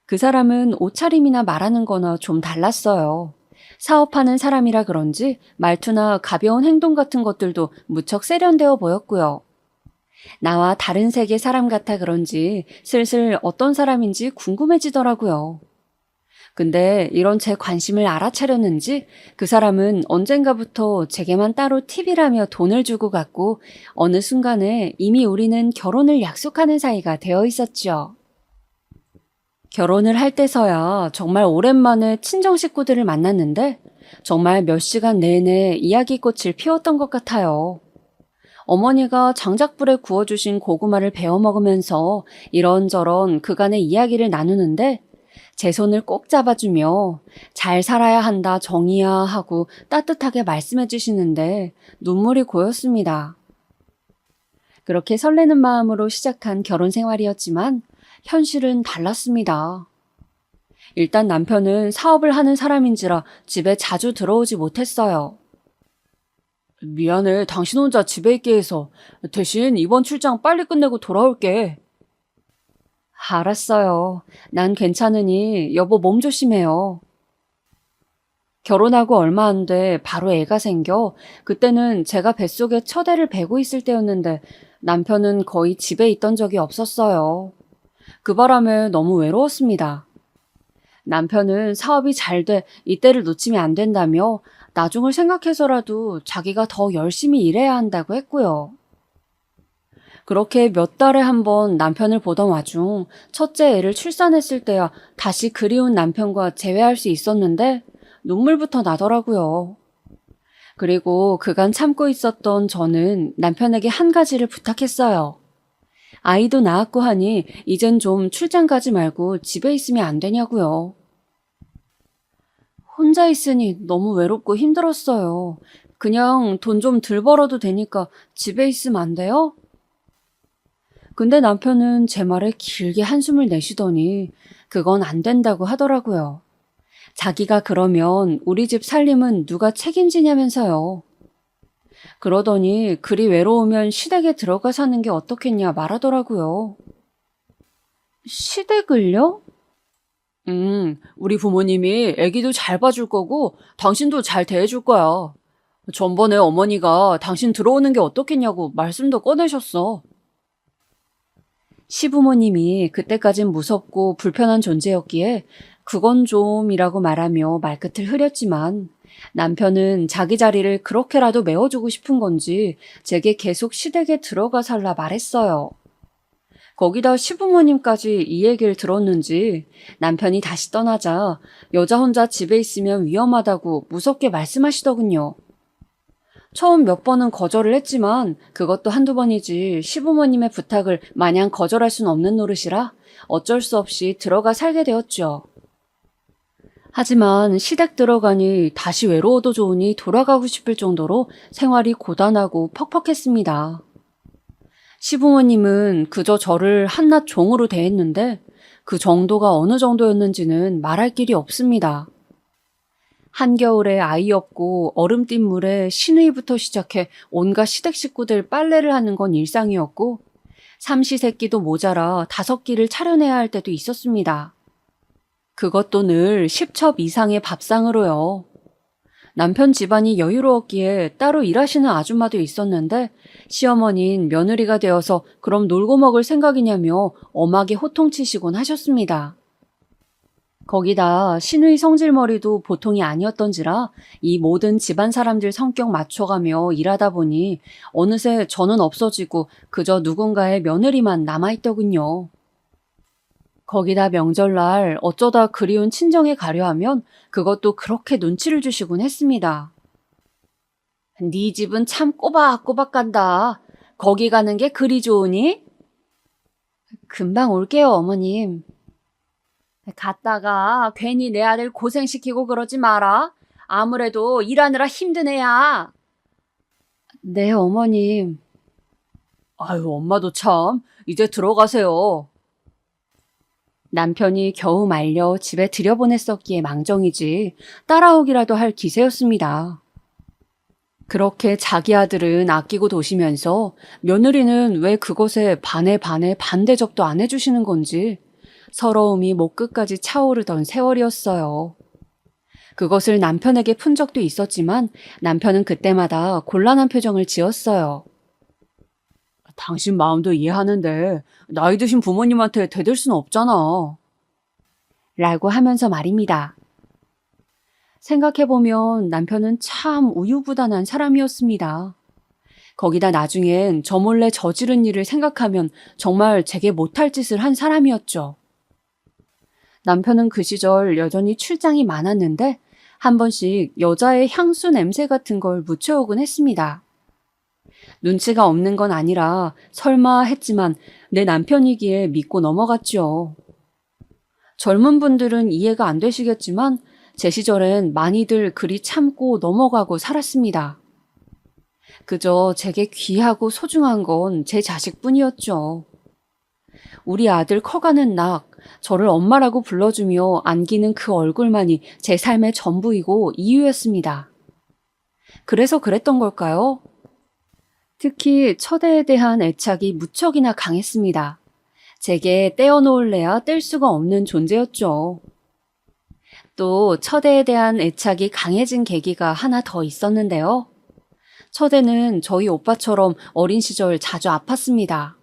Speaker 2: 그 사람은 옷차림이나 말하는 거나 좀 달랐어요. 사업하는 사람이라 그런지 말투나 가벼운 행동 같은 것들도 무척 세련되어 보였고요. 나와 다른 세계 사람 같아 그런지 슬슬 어떤 사람인지 궁금해지더라고요. 근데 이런 제 관심을 알아차렸는지 그 사람은 언젠가부터 제게만 따로 팁이라며 돈을 주고 갔고 어느 순간에 이미 우리는 결혼을 약속하는 사이가 되어 있었죠. 결혼을 할 때서야 정말 오랜만에 친정 식구들을 만났는데 정말 몇 시간 내내 이야기꽃을 피웠던 것 같아요. 어머니가 장작불에 구워주신 고구마를 베어 먹으면서 이런저런 그간의 이야기를 나누는데 제 손을 꼭 잡아주며 잘 살아야 한다 정이야 하고 따뜻하게 말씀해 주시는데 눈물이 고였습니다. 그렇게 설레는 마음으로 시작한 결혼 생활이었지만 현실은 달랐습니다. 일단 남편은 사업을 하는 사람인지라 집에 자주 들어오지 못했어요. 미안해, 당신 혼자 집에 있게 해서. 대신 이번 출장 빨리 끝내고 돌아올게. 알았어요. 난 괜찮으니 여보 몸 조심해요. 결혼하고 얼마 안 돼 바로 애가 생겨 그때는 제가 뱃속에 첫 애를 베고 있을 때였는데 남편은 거의 집에 있던 적이 없었어요. 그 바람에 너무 외로웠습니다. 남편은 사업이 잘 돼 이때를 놓치면 안 된다며 나중을 생각해서라도 자기가 더 열심히 일해야 한다고 했고요. 그렇게 몇 달에 한 번 남편을 보던 와중 첫째 애를 출산했을 때야 다시 그리운 남편과 재회할 수 있었는데 눈물부터 나더라고요. 그리고 그간 참고 있었던 저는 남편에게 한 가지를 부탁했어요. 아이도 낳았고 하니 이젠 좀 출장 가지 말고 집에 있으면 안 되냐고요. 혼자 있으니 너무 외롭고 힘들었어요. 그냥 돈 좀 덜 벌어도 되니까 집에 있으면 안 돼요? 근데 남편은 제 말에 길게 한숨을 내쉬더니 그건 안 된다고 하더라고요. 자기가 그러면 우리 집 살림은 누가 책임지냐면서요. 그러더니 그리 외로우면 시댁에 들어가 사는 게 어떻겠냐 말하더라고요. 시댁을요? 우리 부모님이 애기도 잘 봐줄 거고 당신도 잘 대해줄 거야. 전번에 어머니가 당신 들어오는 게 어떻겠냐고 말씀도 꺼내셨어. 시부모님이 그때까진 무섭고 불편한 존재였기에 그건 좀이라고 말하며 말끝을 흐렸지만 남편은 자기 자리를 그렇게라도 메워주고 싶은 건지 제게 계속 시댁에 들어가 살라 말했어요. 거기다 시부모님까지 이 얘기를 들었는지 남편이 다시 떠나자 여자 혼자 집에 있으면 위험하다고 무섭게 말씀하시더군요. 처음 몇 번은 거절을 했지만 그것도 한두 번이지 시부모님의 부탁을 마냥 거절할 순 없는 노릇이라 어쩔 수 없이 들어가 살게 되었죠. 하지만 시댁 들어가니 다시 외로워도 좋으니 돌아가고 싶을 정도로 생활이 고단하고 퍽퍽했습니다. 시부모님은 그저 저를 한낱 종으로 대했는데 그 정도가 어느 정도였는지는 말할 길이 없습니다. 한겨울에 아이 없고 얼음 띤 물에 시누이부터 시작해 온갖 시댁 식구들 빨래를 하는 건 일상이었고 삼시세끼도 모자라 5끼를 차려내야 할 때도 있었습니다. 그것도 늘 10첩 이상의 밥상으로요. 남편 집안이 여유로웠기에 따로 일하시는 아줌마도 있었는데 시어머니는 며느리가 되어서 그럼 놀고 먹을 생각이냐며 엄하게 호통치시곤 하셨습니다. 거기다 시누이 성질머리도 보통이 아니었던지라 이 모든 집안 사람들 성격 맞춰가며 일하다 보니 어느새 저는 없어지고 그저 누군가의 며느리만 남아있더군요. 거기다 명절날 어쩌다 그리운 친정에 가려 하면 그것도 그렇게 눈치를 주시곤 했습니다. 네 집은 참 꼬박꼬박 간다. 거기 가는 게 그리 좋으니? 금방 올게요, 어머님. 갔다가 괜히 내 아들 고생시키고 그러지 마라. 아무래도 일하느라 힘든 애야. 네, 어머님. 아유, 엄마도 참. 이제 들어가세요. 남편이 겨우 말려 집에 들여보냈었기에 망정이지 따라오기라도 할 기세였습니다. 그렇게 자기 아들은 아끼고 도시면서 며느리는 왜 그것에 반에 반대접도 안 해주시는 건지 서러움이 목 끝까지 차오르던 세월이었어요. 그것을 남편에게 푼 적도 있었지만 남편은 그때마다 곤란한 표정을 지었어요. 당신 마음도 이해하는데 나이 드신 부모님한테 대들 수는 없잖아. 라고 하면서 말입니다. 생각해보면 남편은 참 우유부단한 사람이었습니다. 거기다 나중엔 저 몰래 저지른 일을 생각하면 정말 제게 못할 짓을 한 사람이었죠. 남편은 그 시절 여전히 출장이 많았는데 한 번씩 여자의 향수 냄새 같은 걸 묻혀오곤 했습니다. 눈치가 없는 건 아니라 설마 했지만 내 남편이기에 믿고 넘어갔죠. 젊은 분들은 이해가 안 되시겠지만 제 시절엔 많이들 그리 참고 넘어가고 살았습니다. 그저 제게 귀하고 소중한 건 제 자식뿐이었죠. 우리 아들 커가는 낙, 저를 엄마라고 불러주며 안기는 그 얼굴만이 제 삶의 전부이고 이유였습니다. 그래서 그랬던 걸까요? 특히 첫애에 대한 애착이 무척이나 강했습니다. 제게 떼어놓을래야 뗄 수가 없는 존재였죠. 또 첫애에 대한 애착이 강해진 계기가 하나 더 있었는데요. 첫애는 저희 오빠처럼 어린 시절 자주 아팠습니다.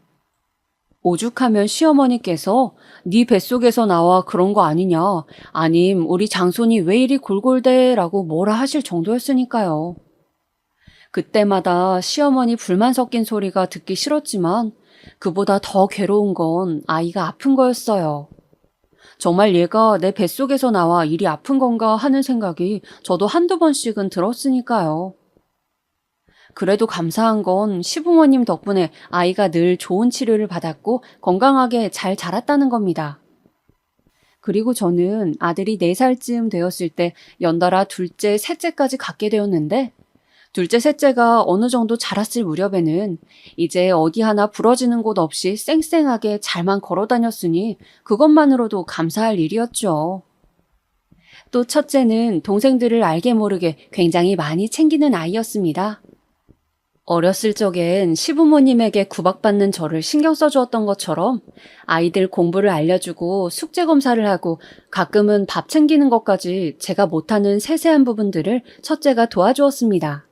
Speaker 2: 오죽하면 시어머니께서 네 뱃속에서 나와 그런 거 아니냐, 아님 우리 장손이 왜 이리 골골대 라고 뭐라 하실 정도였으니까요. 그때마다 시어머니 불만 섞인 소리가 듣기 싫었지만 그보다 더 괴로운 건 아이가 아픈 거였어요. 정말 얘가 내 뱃속에서 나와 이리 아픈 건가 하는 생각이 저도 한두 번씩은 들었으니까요. 그래도 감사한 건 시부모님 덕분에 아이가 늘 좋은 치료를 받았고 건강하게 잘 자랐다는 겁니다. 그리고 저는 아들이 4살쯤 되었을 때 연달아 둘째, 셋째까지 갖게 되었는데 둘째, 셋째가 어느 정도 자랐을 무렵에는 이제 어디 하나 부러지는 곳 없이 쌩쌩하게 잘만 걸어 다녔으니 그것만으로도 감사할 일이었죠. 또 첫째는 동생들을 알게 모르게 굉장히 많이 챙기는 아이였습니다. 어렸을 적엔 시부모님에게 구박받는 저를 신경 써주었던 것처럼 아이들 공부를 알려주고 숙제 검사를 하고 가끔은 밥 챙기는 것까지 제가 못하는 세세한 부분들을 첫째가 도와주었습니다.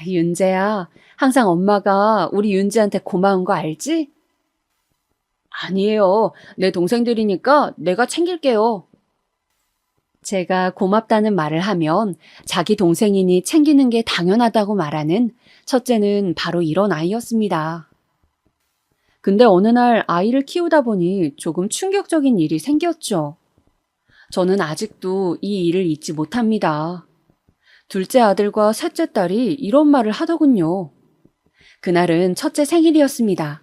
Speaker 2: 윤재야, 항상 엄마가 우리 윤지한테 고마운 거 알지? 아니에요. 내 동생들이니까 내가 챙길게요. 제가 고맙다는 말을 하면 자기 동생이니 챙기는 게 당연하다고 말하는 첫째는 바로 이런 아이였습니다. 근데 어느 날 아이를 키우다 보니 조금 충격적인 일이 생겼죠. 저는 아직도 이 일을 잊지 못합니다. 둘째 아들과 셋째 딸이 이런 말을 하더군요. 그날은 첫째 생일이었습니다.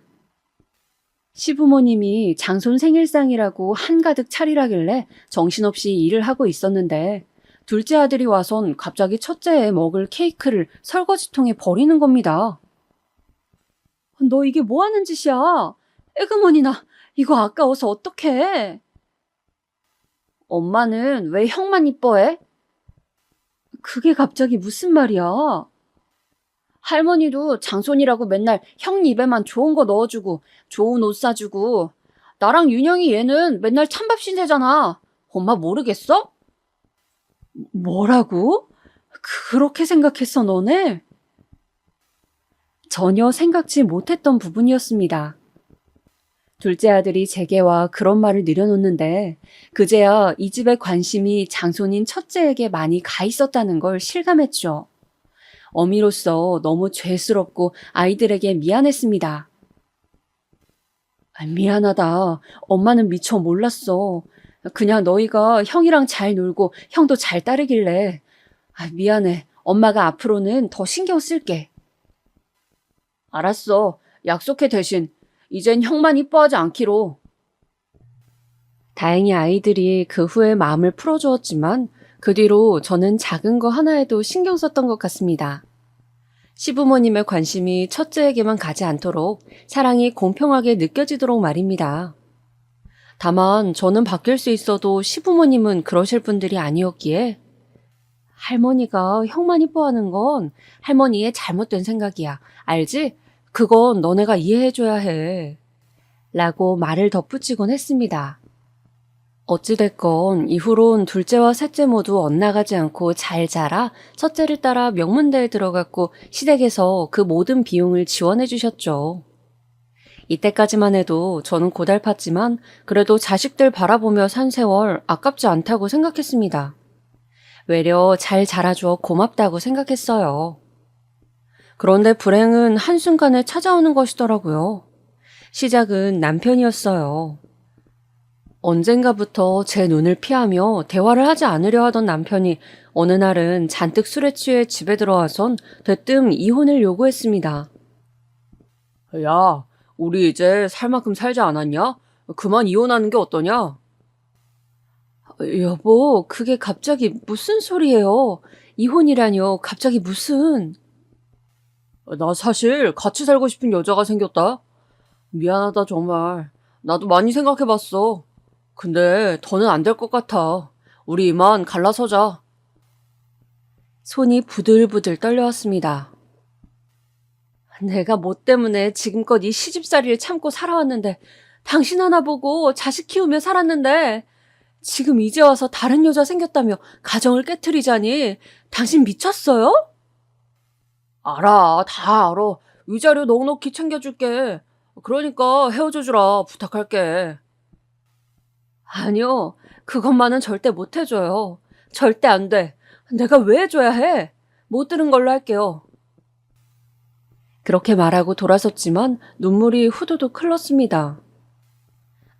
Speaker 2: 시부모님이 장손 생일상이라고 한가득 차리라길래 정신없이 일을 하고 있었는데 둘째 아들이 와선 갑자기 첫째에 먹을 케이크를 설거지통에 버리는 겁니다. 너 이게 뭐 하는 짓이야? 에그머니나 이거 아까워서 어떡해? 엄마는 왜 형만 이뻐해? 그게 갑자기 무슨 말이야? 할머니도 장손이라고 맨날 형 입에만 좋은 거 넣어주고 좋은 옷 사주고 나랑 윤영이 얘는 맨날 찬밥 신세잖아. 엄마 모르겠어? 뭐라고? 그렇게 생각했어 너네? 전혀 생각지 못했던 부분이었습니다. 둘째 아들이 제게와 그런 말을 늘여놓는데 그제야 이 집의 관심이 장손인 첫째에게 많이 가 있었다는 걸 실감했죠. 어미로서 너무 죄스럽고 아이들에게 미안했습니다. 미안하다. 엄마는 미처 몰랐어. 그냥 너희가 형이랑 잘 놀고 형도 잘 따르길래. 미안해. 엄마가 앞으로는 더 신경 쓸게. 알았어. 약속해 대신. 이젠 형만 이뻐하지 않기로. 다행히 아이들이 그 후에 마음을 풀어주었지만 그 뒤로 저는 작은 거 하나에도 신경 썼던 것 같습니다. 시부모님의 관심이 첫째에게만 가지 않도록 사랑이 공평하게 느껴지도록 말입니다. 다만 저는 바뀔 수 있어도 시부모님은 그러실 분들이 아니었기에 할머니가 형만 이뻐하는 건 할머니의 잘못된 생각이야. 알지? 그건 너네가 이해해줘야 해. 라고 말을 덧붙이곤 했습니다. 어찌됐건 이후론 둘째와 셋째 모두 엇나가지 않고 잘 자라 첫째를 따라 명문대에 들어갔고 시댁에서 그 모든 비용을 지원해 주셨죠. 이때까지만 해도 저는 고달팠지만 그래도 자식들 바라보며 산 세월 아깝지 않다고 생각했습니다. 외려 잘 자라주어 고맙다고 생각했어요. 그런데 불행은 한순간에 찾아오는 것이더라고요. 시작은 남편이었어요. 언젠가부터 제 눈을 피하며 대화를 하지 않으려 하던 남편이 어느 날은 잔뜩 술에 취해 집에 들어와선 대뜸 이혼을 요구했습니다. 야, 우리 이제 살 만큼 살지 않았냐? 그만 이혼하는 게 어떠냐? 여보, 그게 갑자기 무슨 소리예요? 이혼이라뇨, 갑자기 무슨... 나 사실 같이 살고 싶은 여자가 생겼다. 미안하다 정말. 나도 많이 생각해봤어. 근데 더는 안 될 것 같아. 우리 이만 갈라서자. 손이 부들부들 떨려왔습니다. 내가 뭐 때문에 지금껏 이 시집살이를 참고 살아왔는데 당신 하나 보고 자식 키우며 살았는데 지금 이제 와서 다른 여자 생겼다며 가정을 깨트리자니 당신 미쳤어요? 알아, 다 알아. 위자료 넉넉히 챙겨줄게. 그러니까 헤어져주라 부탁할게. 아니요, 그것만은 절대 못 해줘요. 절대 안 돼. 내가 왜 해줘야 해? 못 들은 걸로 할게요. 그렇게 말하고 돌아섰지만 눈물이 후두둑 흘렀습니다.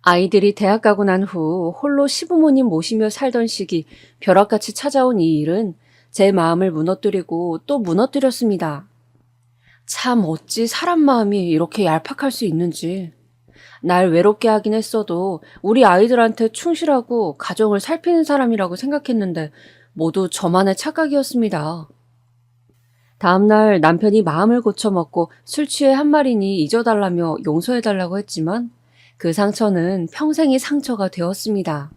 Speaker 2: 아이들이 대학 가고 난 후 홀로 시부모님 모시며 살던 시기 벼락같이 찾아온 이 일은 제 마음을 무너뜨리고 또 무너뜨렸습니다. 참 어찌 사람 마음이 이렇게 얄팍할 수 있는지. 날 외롭게 하긴 했어도 우리 아이들한테 충실하고 가정을 살피는 사람이라고 생각했는데 모두 저만의 착각이었습니다. 다음날 남편이 마음을 고쳐먹고 술 취해 한 말이니 잊어달라며 용서해달라고 했지만 그 상처는 평생의 상처가 되었습니다.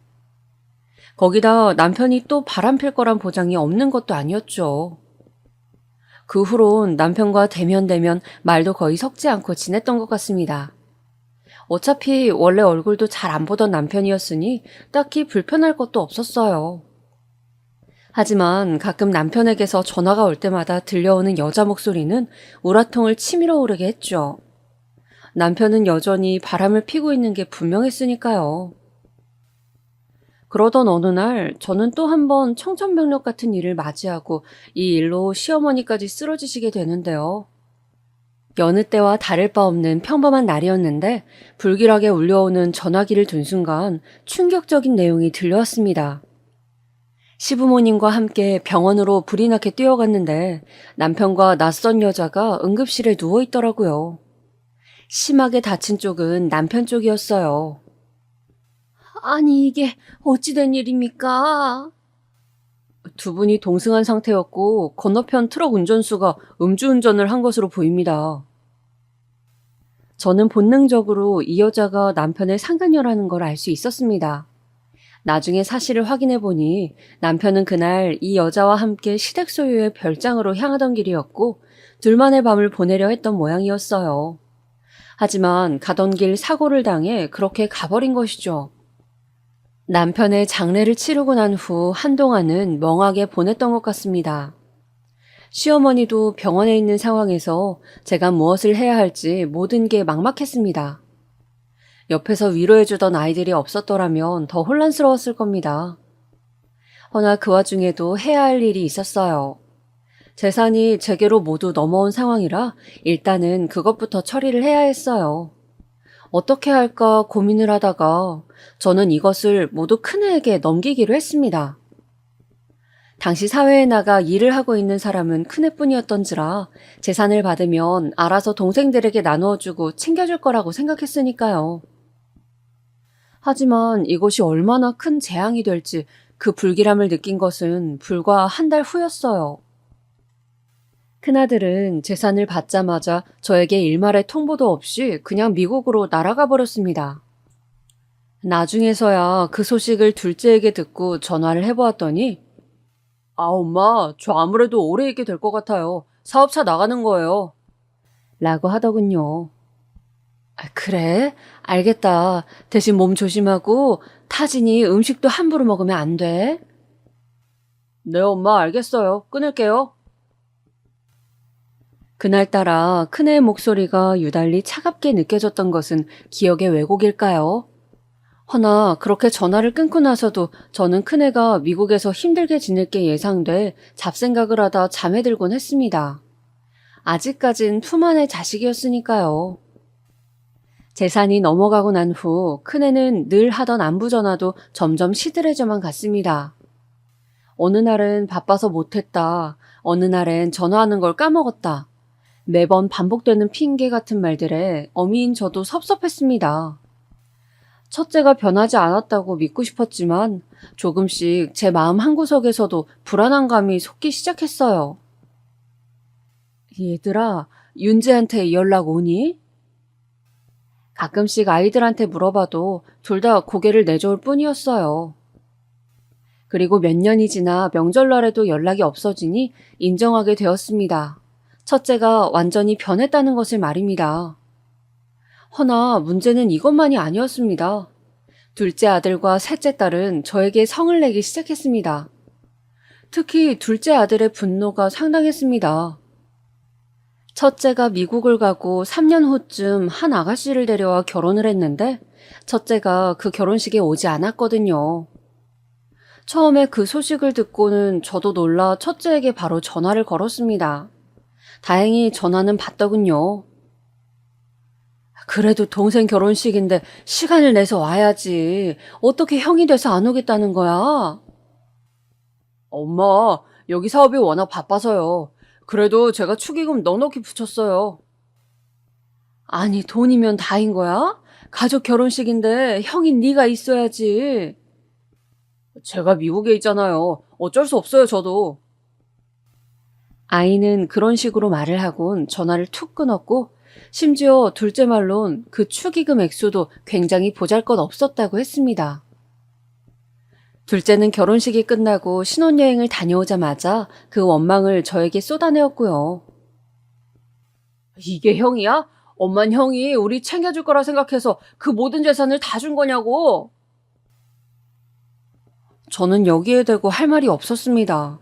Speaker 2: 거기다 남편이 또 바람필 거란 보장이 없는 것도 아니었죠. 그 후론 남편과 대면대면 말도 거의 섞지 않고 지냈던 것 같습니다. 어차피 원래 얼굴도 잘 안 보던 남편이었으니 딱히 불편할 것도 없었어요. 하지만 가끔 남편에게서 전화가 올 때마다 들려오는 여자 목소리는 우라통을 치밀어 오르게 했죠. 남편은 여전히 바람을 피고 있는 게 분명했으니까요. 그러던 어느 날 저는 또 한 번 청천벽력 같은 일을 맞이하고 이 일로 시어머니까지 쓰러지시게 되는데요. 여느 때와 다를 바 없는 평범한 날이었는데 불길하게 울려오는 전화기를 든 순간 충격적인 내용이 들려왔습니다. 시부모님과 함께 병원으로 불이 나게 뛰어갔는데 남편과 낯선 여자가 응급실에 누워 있더라고요. 심하게 다친 쪽은 남편 쪽이었어요. 아니, 이게 어찌된 일입니까? 두 분이 동승한 상태였고 건너편 트럭 운전수가 음주운전을 한 것으로 보입니다. 저는 본능적으로 이 여자가 남편의 상간녀라는 걸 알 수 있었습니다. 나중에 사실을 확인해 보니 남편은 그날 이 여자와 함께 시댁 소유의 별장으로 향하던 길이었고 둘만의 밤을 보내려 했던 모양이었어요. 하지만 가던 길 사고를 당해 그렇게 가버린 것이죠. 남편의 장례를 치르고 난 후 한동안은 멍하게 보냈던 것 같습니다. 시어머니도 병원에 있는 상황에서 제가 무엇을 해야 할지 모든 게 막막했습니다. 옆에서 위로해주던 아이들이 없었더라면 더 혼란스러웠을 겁니다. 허나 그 와중에도 해야 할 일이 있었어요. 재산이 제게로 모두 넘어온 상황이라 일단은 그것부터 처리를 해야 했어요. 어떻게 할까 고민을 하다가 저는 이것을 모두 큰애에게 넘기기로 했습니다. 당시 사회에 나가 일을 하고 있는 사람은 큰애뿐이었던지라 재산을 받으면 알아서 동생들에게 나누어주고 챙겨줄 거라고 생각했으니까요. 하지만 이것이 얼마나 큰 재앙이 될지 그 불길함을 느낀 것은 불과 한 달 후였어요. 큰아들은 재산을 받자마자 저에게 일말의 통보도 없이 그냥 미국으로 날아가 버렸습니다. 나중에서야 그 소식을 둘째에게 듣고 전화를 해보았더니 엄마, 저 아무래도 오래 있게 될 것 같아요. 사업차 나가는 거예요. 라고 하더군요. 그래? 알겠다. 대신 몸 조심하고 타지니 음식도 함부로 먹으면 안 돼. 네, 엄마, 알겠어요. 끊을게요. 그날따라 큰애의 목소리가 유달리 차갑게 느껴졌던 것은 기억의 왜곡일까요? 허나 그렇게 전화를 끊고 나서도 저는 큰애가 미국에서 힘들게 지낼 게 예상돼 잡생각을 하다 잠에 들곤 했습니다. 아직까진 품 안의 자식이었으니까요. 재산이 넘어가고 난 후 큰애는 늘 하던 안부 전화도 점점 시들해져만 갔습니다. 어느 날은 바빠서 못했다. 어느 날엔 전화하는 걸 까먹었다. 매번 반복되는 핑계 같은 말들에 어미인 저도 섭섭했습니다. 첫째가 변하지 않았다고 믿고 싶었지만 조금씩 제 마음 한구석에서도 불안한 감이 솟기 시작했어요. 얘들아, 윤재한테 연락 오니? 가끔씩 아이들한테 물어봐도 둘 다 고개를 내저을 뿐이었어요. 그리고 몇 년이 지나 명절날에도 연락이 없어지니 인정하게 되었습니다. 첫째가 완전히 변했다는 것을 말입니다. 허나 문제는 이것만이 아니었습니다. 둘째 아들과 셋째 딸은 저에게 성을 내기 시작했습니다. 특히 둘째 아들의 분노가 상당했습니다. 첫째가 미국을 가고 3년 후쯤 한 아가씨를 데려와 결혼을 했는데 첫째가 그 결혼식에 오지 않았거든요. 처음에 그 소식을 듣고는 저도 놀라 첫째에게 바로 전화를 걸었습니다. 다행히 전화는 받더군요. 그래도 동생 결혼식인데 시간을 내서 와야지. 어떻게 형이 돼서 안 오겠다는 거야? 엄마, 여기 사업이 워낙 바빠서요. 그래도 제가 축의금 넉넉히 붙였어요. 아니, 돈이면 다인 거야? 가족 결혼식인데 형인 네가 있어야지. 제가 미국에 있잖아요. 어쩔 수 없어요, 저도. 아이는 그런 식으로 말을 하곤 전화를 툭 끊었고 심지어 둘째 말론 그 축의금 액수도 굉장히 보잘것없었다고 했습니다. 둘째는 결혼식이 끝나고 신혼여행을 다녀오자마자 그 원망을 저에게 쏟아내었고요. 이게 형이야? 엄만 형이 우리 챙겨줄 거라 생각해서 그 모든 재산을 다 준 거냐고. 저는 여기에 대고 할 말이 없었습니다.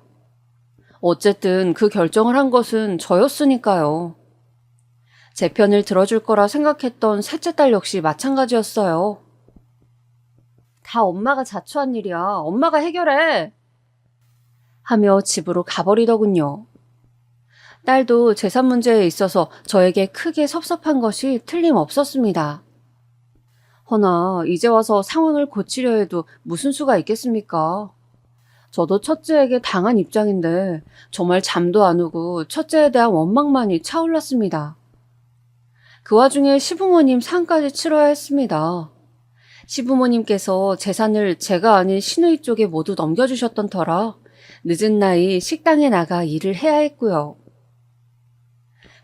Speaker 2: 어쨌든 그 결정을 한 것은 저였으니까요. 제 편을 들어줄 거라 생각했던 셋째 딸 역시 마찬가지였어요. 다 엄마가 자초한 일이야. 엄마가 해결해. 하며 집으로 가버리더군요. 딸도 재산 문제에 있어서 저에게 크게 섭섭한 것이 틀림없었습니다. 허나 이제 와서 상황을 고치려 해도 무슨 수가 있겠습니까? 저도 첫째에게 당한 입장인데 정말 잠도 안 오고 첫째에 대한 원망만이 차올랐습니다. 그 와중에 시부모님 상까지 치러야 했습니다. 시부모님께서 재산을 제가 아닌 시누이 쪽에 모두 넘겨주셨던 터라 늦은 나이 식당에 나가 일을 해야 했고요.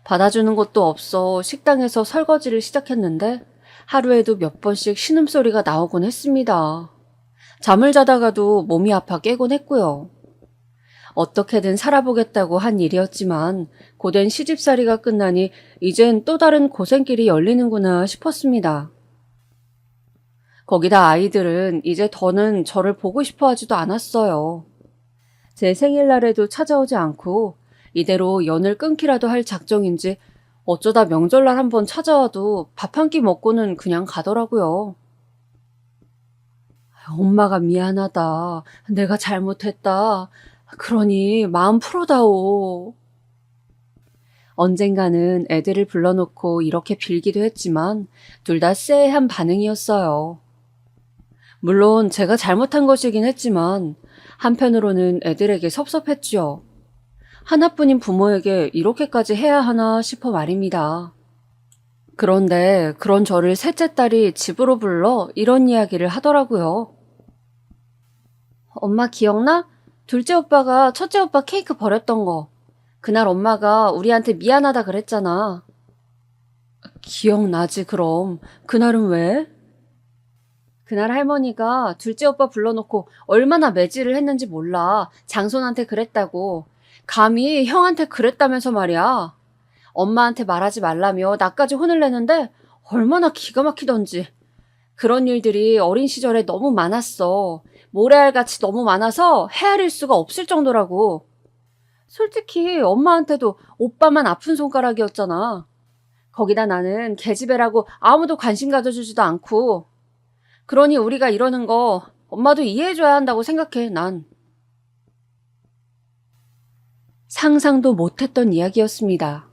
Speaker 2: 받아주는 것도 없어 식당에서 설거지를 시작했는데 하루에도 몇 번씩 신음소리가 나오곤 했습니다. 잠을 자다가도 몸이 아파 깨곤 했고요. 어떻게든 살아보겠다고 한 일이었지만 고된 시집살이가 끝나니 이젠 또 다른 고생길이 열리는구나 싶었습니다. 거기다 아이들은 이제 더는 저를 보고 싶어 하지도 않았어요. 제 생일날에도 찾아오지 않고 이대로 연을 끊기라도 할 작정인지 어쩌다 명절날 한번 찾아와도 밥 한 끼 먹고는 그냥 가더라고요. 엄마가 미안하다. 내가 잘못했다. 그러니 마음 풀어다오. 언젠가는 애들을 불러놓고 이렇게 빌기도 했지만 둘 다 쎄한 반응이었어요. 물론 제가 잘못한 것이긴 했지만 한편으로는 애들에게 섭섭했죠. 하나뿐인 부모에게 이렇게까지 해야 하나 싶어 말입니다. 그런데 그런 저를 셋째 딸이 집으로 불러 이런 이야기를 하더라고요. 엄마 기억나? 둘째 오빠가 첫째 오빠 케이크 버렸던 거. 그날 엄마가 우리한테 미안하다 그랬잖아. 기억나지 그럼. 그날은 왜? 그날 할머니가 둘째 오빠 불러놓고 얼마나 매질을 했는지 몰라. 장손한테 그랬다고. 감히 형한테 그랬다면서 말이야. 엄마한테 말하지 말라며 나까지 혼을 내는데 얼마나 기가 막히던지. 그런 일들이 어린 시절에 너무 많았어. 모래알같이 너무 많아서 헤아릴 수가 없을 정도라고. 솔직히 엄마한테도 오빠만 아픈 손가락이었잖아. 거기다 나는 계집애라고 아무도 관심 가져주지도 않고. 그러니 우리가 이러는 거 엄마도 이해해줘야 한다고 생각해, 난. 상상도 못했던 이야기였습니다.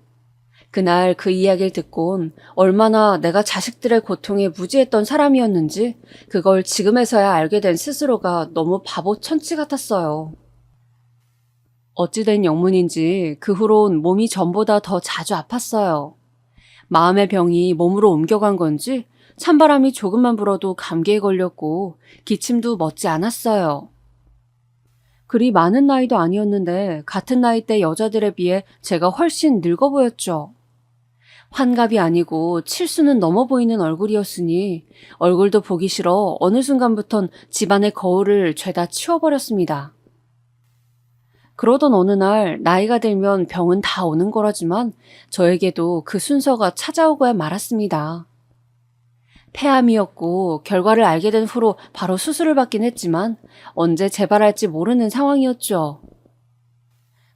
Speaker 2: 그날 그 이야기를 듣곤 얼마나 내가 자식들의 고통에 무지했던 사람이었는지 그걸 지금에서야 알게 된 스스로가 너무 바보 천치 같았어요. 어찌된 영문인지 그 후론 몸이 전보다 더 자주 아팠어요. 마음의 병이 몸으로 옮겨간 건지 찬바람이 조금만 불어도 감기에 걸렸고 기침도 멎지 않았어요. 그리 많은 나이도 아니었는데 같은 나이대 여자들에 비해 제가 훨씬 늙어 보였죠. 환갑이 아니고 칠수는 넘어 보이는 얼굴이었으니 얼굴도 보기 싫어 어느 순간부턴 집안의 거울을 죄다 치워버렸습니다. 그러던 어느 날 나이가 들면 병은 다 오는 거라지만 저에게도 그 순서가 찾아오고야 말았습니다. 폐암이었고 결과를 알게 된 후로 바로 수술을 받긴 했지만 언제 재발할지 모르는 상황이었죠.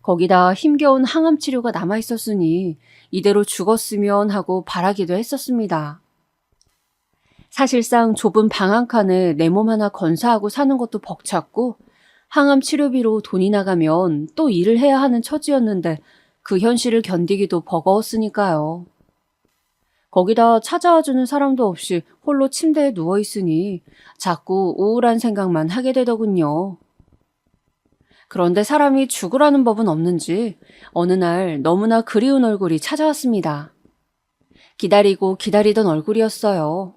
Speaker 2: 거기다 힘겨운 항암 치료가 남아있었으니 이대로 죽었으면 하고 바라기도 했었습니다. 사실상 좁은 방 한 칸에 내 몸 하나 건사하고 사는 것도 벅찼고 항암 치료비로 돈이 나가면 또 일을 해야 하는 처지였는데 그 현실을 견디기도 버거웠으니까요. 거기다 찾아와주는 사람도 없이 홀로 침대에 누워있으니 자꾸 우울한 생각만 하게 되더군요. 그런데 사람이 죽으라는 법은 없는지 어느 날 너무나 그리운 얼굴이 찾아왔습니다. 기다리고 기다리던 얼굴이었어요.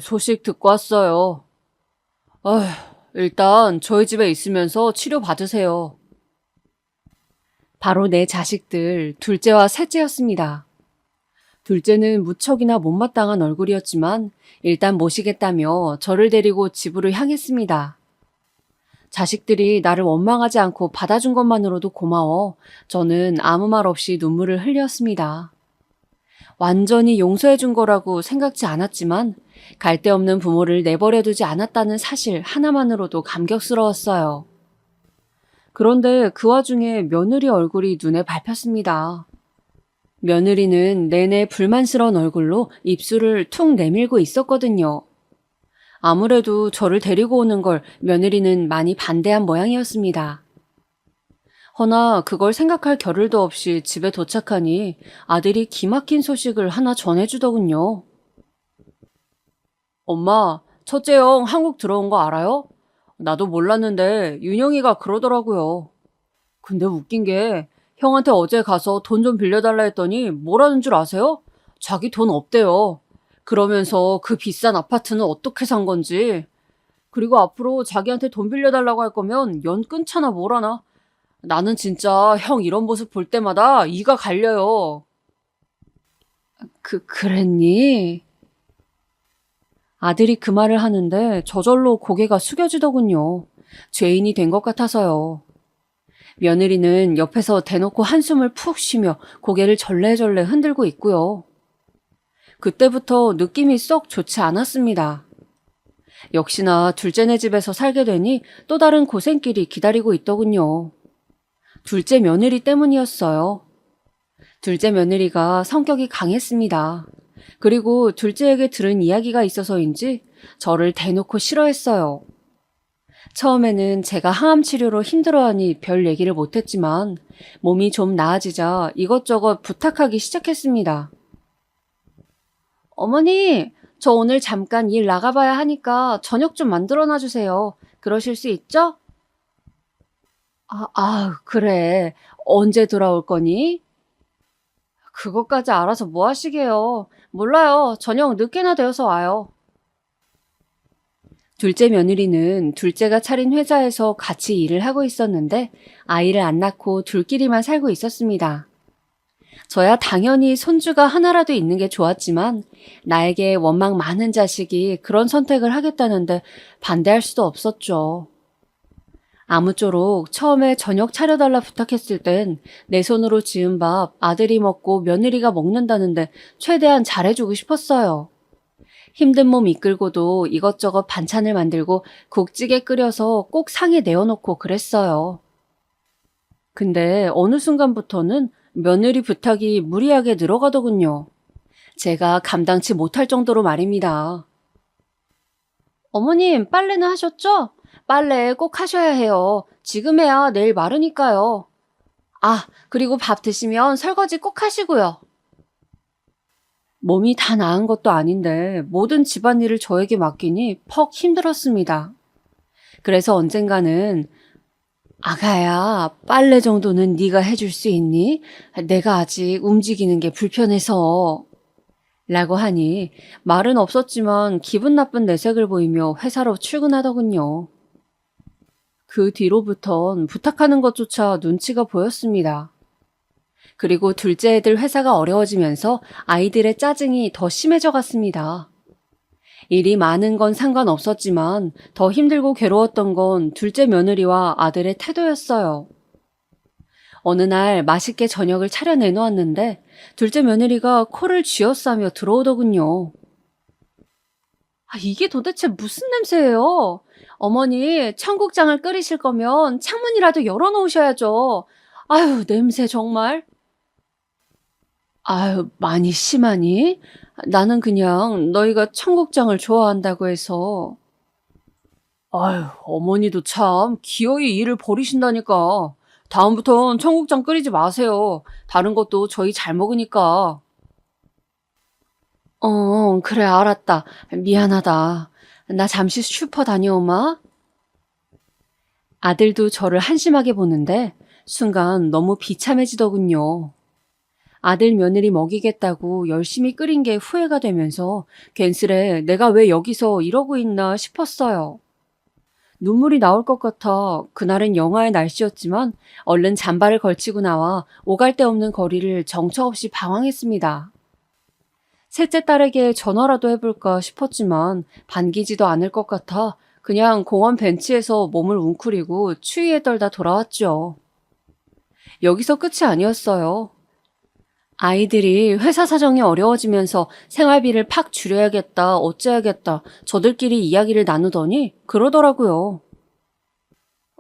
Speaker 2: 소식 듣고 왔어요. 일단 저희 집에 있으면서 치료 받으세요. 바로 내 자식들 둘째와 셋째였습니다. 둘째는 무척이나 못마땅한 얼굴이었지만 일단 모시겠다며 저를 데리고 집으로 향했습니다. 자식들이 나를 원망하지 않고 받아준 것만으로도 고마워 저는 아무 말 없이 눈물을 흘렸습니다. 완전히 용서해준 거라고 생각지 않았지만 갈 데 없는 부모를 내버려두지 않았다는 사실 하나만으로도 감격스러웠어요. 그런데 그 와중에 며느리 얼굴이 눈에 밟혔습니다. 며느리는 내내 불만스러운 얼굴로 입술을 툭 내밀고 있었거든요. 아무래도 저를 데리고 오는 걸 며느리는 많이 반대한 모양이었습니다. 허나 그걸 생각할 겨를도 없이 집에 도착하니 아들이 기막힌 소식을 하나 전해주더군요. 엄마, 첫째 형 한국 들어온 거 알아요? 나도 몰랐는데 윤영이가 그러더라고요. 근데 웃긴 게 형한테 어제 가서 돈 좀 빌려달라 했더니 뭐라는 줄 아세요? 자기 돈 없대요. 그러면서 그 비싼 아파트는 어떻게 산 건지. 그리고 앞으로 자기한테 돈 빌려달라고 할 거면 연 끊잖아 뭐라나. 나는 진짜 형 이런 모습 볼 때마다 이가 갈려요. 그랬니? 아들이 그 말을 하는데 저절로 고개가 숙여지더군요. 죄인이 된 것 같아서요. 며느리는 옆에서 대놓고 한숨을 푹 쉬며 고개를 절레절레 흔들고 있고요. 그때부터 느낌이 썩 좋지 않았습니다. 역시나 둘째네 집에서 살게 되니 또 다른 고생길이 기다리고 있더군요. 둘째 며느리 때문이었어요. 둘째 며느리가 성격이 강했습니다. 그리고 둘째에게 들은 이야기가 있어서인지 저를 대놓고 싫어했어요. 처음에는 제가 항암 치료로 힘들어하니 별 얘기를 못했지만 몸이 좀 나아지자 이것저것 부탁하기 시작했습니다. 어머니, 저 오늘 잠깐 일 나가봐야 하니까 저녁 좀 만들어 놔주세요. 그러실 수 있죠? 그래. 언제 돌아올 거니? 그것까지 알아서 뭐 하시게요. 몰라요. 저녁 늦게나 되어서 와요. 둘째 며느리는 둘째가 차린 회사에서 같이 일을 하고 있었는데 아이를 안 낳고 둘끼리만 살고 있었습니다. 저야 당연히 손주가 하나라도 있는 게 좋았지만 나에게 원망 많은 자식이 그런 선택을 하겠다는데 반대할 수도 없었죠. 아무쪼록 처음에 저녁 차려달라 부탁했을 땐 내 손으로 지은 밥 아들이 먹고 며느리가 먹는다는데 최대한 잘해주고 싶었어요. 힘든 몸 이끌고도 이것저것 반찬을 만들고 국찌개 끓여서 꼭 상에 내어놓고 그랬어요. 근데 어느 순간부터는 며느리 부탁이 무리하게 늘어가더군요. 제가 감당치 못할 정도로 말입니다. 어머님, 빨래는 하셨죠? 빨래 꼭 하셔야 해요. 지금 해야 내일 마르니까요. 그리고 밥 드시면 설거지 꼭 하시고요. 몸이 다 나은 것도 아닌데 모든 집안일을 저에게 맡기니 퍽 힘들었습니다. 그래서 언젠가는 아가야, 빨래 정도는 네가 해줄 수 있니? 내가 아직 움직이는 게 불편해서. 라고 하니 말은 없었지만 기분 나쁜 내색을 보이며 회사로 출근하더군요. 그 뒤로부턴 부탁하는 것조차 눈치가 보였습니다. 그리고 둘째 애들 회사가 어려워지면서 아이들의 짜증이 더 심해져 갔습니다. 일이 많은 건 상관없었지만 더 힘들고 괴로웠던 건 둘째 며느리와 아들의 태도였어요. 어느 날 맛있게 저녁을 차려 내놓았는데 둘째 며느리가 코를 쥐어싸며 들어오더군요. 이게 도대체 무슨 냄새예요? 어머니, 청국장을 끓이실 거면 창문이라도 열어놓으셔야죠. 아유, 냄새 정말. 많이 심하니? 나는 그냥 너희가 청국장을 좋아한다고 해서. 어머니도 참 기어이 일을 버리신다니까. 다음부턴 청국장 끓이지 마세요. 다른 것도 저희 잘 먹으니까. 그래, 알았다. 미안하다. 나 잠시 슈퍼 다녀오마. 아들도 저를 한심하게 보는데 순간 너무 비참해지더군요. 아들 며느리 먹이겠다고 열심히 끓인 게 후회가 되면서 괜스레 내가 왜 여기서 이러고 있나 싶었어요. 눈물이 나올 것 같아 그날은 영하의 날씨였지만 얼른 잠바를 걸치고 나와 오갈 데 없는 거리를 정처 없이 방황했습니다. 셋째 딸에게 전화라도 해볼까 싶었지만 반기지도 않을 것 같아 그냥 공원 벤치에서 몸을 웅크리고 추위에 떨다 돌아왔죠. 여기서 끝이 아니었어요. 아이들이 회사 사정이 어려워지면서 생활비를 팍 줄여야겠다, 어째야겠다, 저들끼리 이야기를 나누더니 그러더라고요.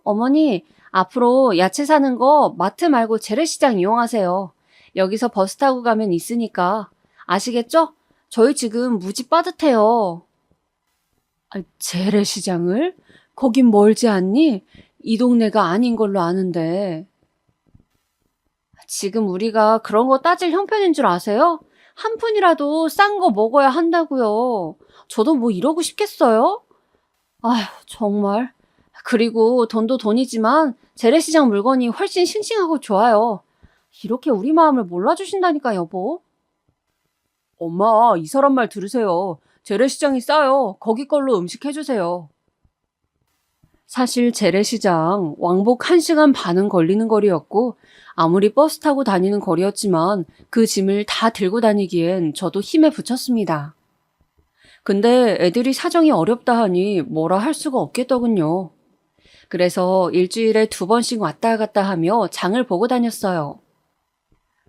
Speaker 2: 어머니, 앞으로 야채 사는 거 마트 말고 재래시장 이용하세요. 여기서 버스 타고 가면 있으니까. 아시겠죠? 저희 지금 무지 빠듯해요. 재래시장을? 거긴 멀지 않니? 이 동네가 아닌 걸로 아는데. 지금 우리가 그런 거 따질 형편인 줄 아세요? 한 푼이라도 싼 거 먹어야 한다고요. 저도 뭐 이러고 싶겠어요? 아휴, 정말. 그리고 돈도 돈이지만 재래시장 물건이 훨씬 싱싱하고 좋아요. 이렇게 우리 마음을 몰라주신다니까, 여보. 엄마, 이 사람 말 들으세요. 재래시장이 싸요. 거기 걸로 음식 해주세요. 사실 재래시장 왕복 1시간 반은 걸리는 거리였고 아무리 버스 타고 다니는 거리였지만 그 짐을 다 들고 다니기엔 저도 힘에 부쳤습니다. 근데 애들이 사정이 어렵다 하니 뭐라 할 수가 없겠더군요. 그래서 일주일에 2번씩 왔다 갔다 하며 장을 보고 다녔어요.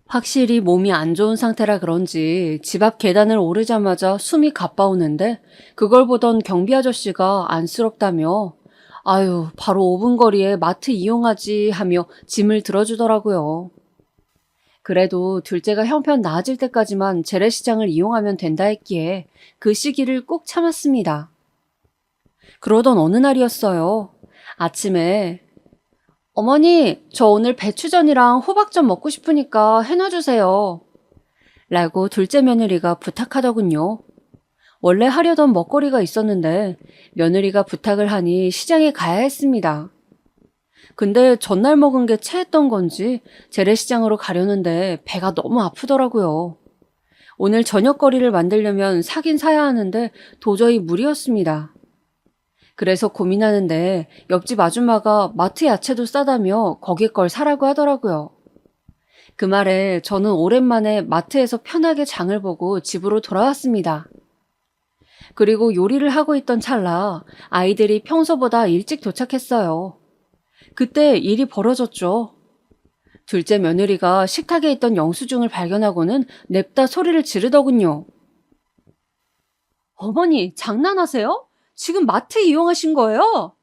Speaker 2: 확실히 몸이 안 좋은 상태라 그런지 집 앞 계단을 오르자마자 숨이 가빠오는데 그걸 보던 경비 아저씨가 안쓰럽다며 아유, 바로 5분 거리에 마트 이용하지 하며 짐을 들어주더라고요. 그래도 둘째가 형편 나아질 때까지만 재래시장을 이용하면 된다 했기에 그 시기를 꼭 참았습니다. 그러던 어느 날이었어요. 아침에 어머니, 저 오늘 배추전이랑 호박전 먹고 싶으니까 해놔주세요. 라고 둘째 며느리가 부탁하더군요. 원래 하려던 먹거리가 있었는데 며느리가 부탁을 하니 시장에 가야 했습니다. 근데 전날 먹은 게 체했던 건지 재래시장으로 가려는데 배가 너무 아프더라고요. 오늘 저녁거리를 만들려면 사긴 사야 하는데 도저히 무리였습니다. 그래서 고민하는데 옆집 아줌마가 마트 야채도 싸다며 거기 걸 사라고 하더라고요. 그 말에 저는 오랜만에 마트에서 편하게 장을 보고 집으로 돌아왔습니다. 그리고 요리를 하고 있던 찰나 아이들이 평소보다 일찍 도착했어요. 그때 일이 벌어졌죠. 둘째 며느리가 식탁에 있던 영수증을 발견하고는 냅다 소리를 지르더군요. 어머니, 장난하세요? 지금 마트 이용하신 거예요?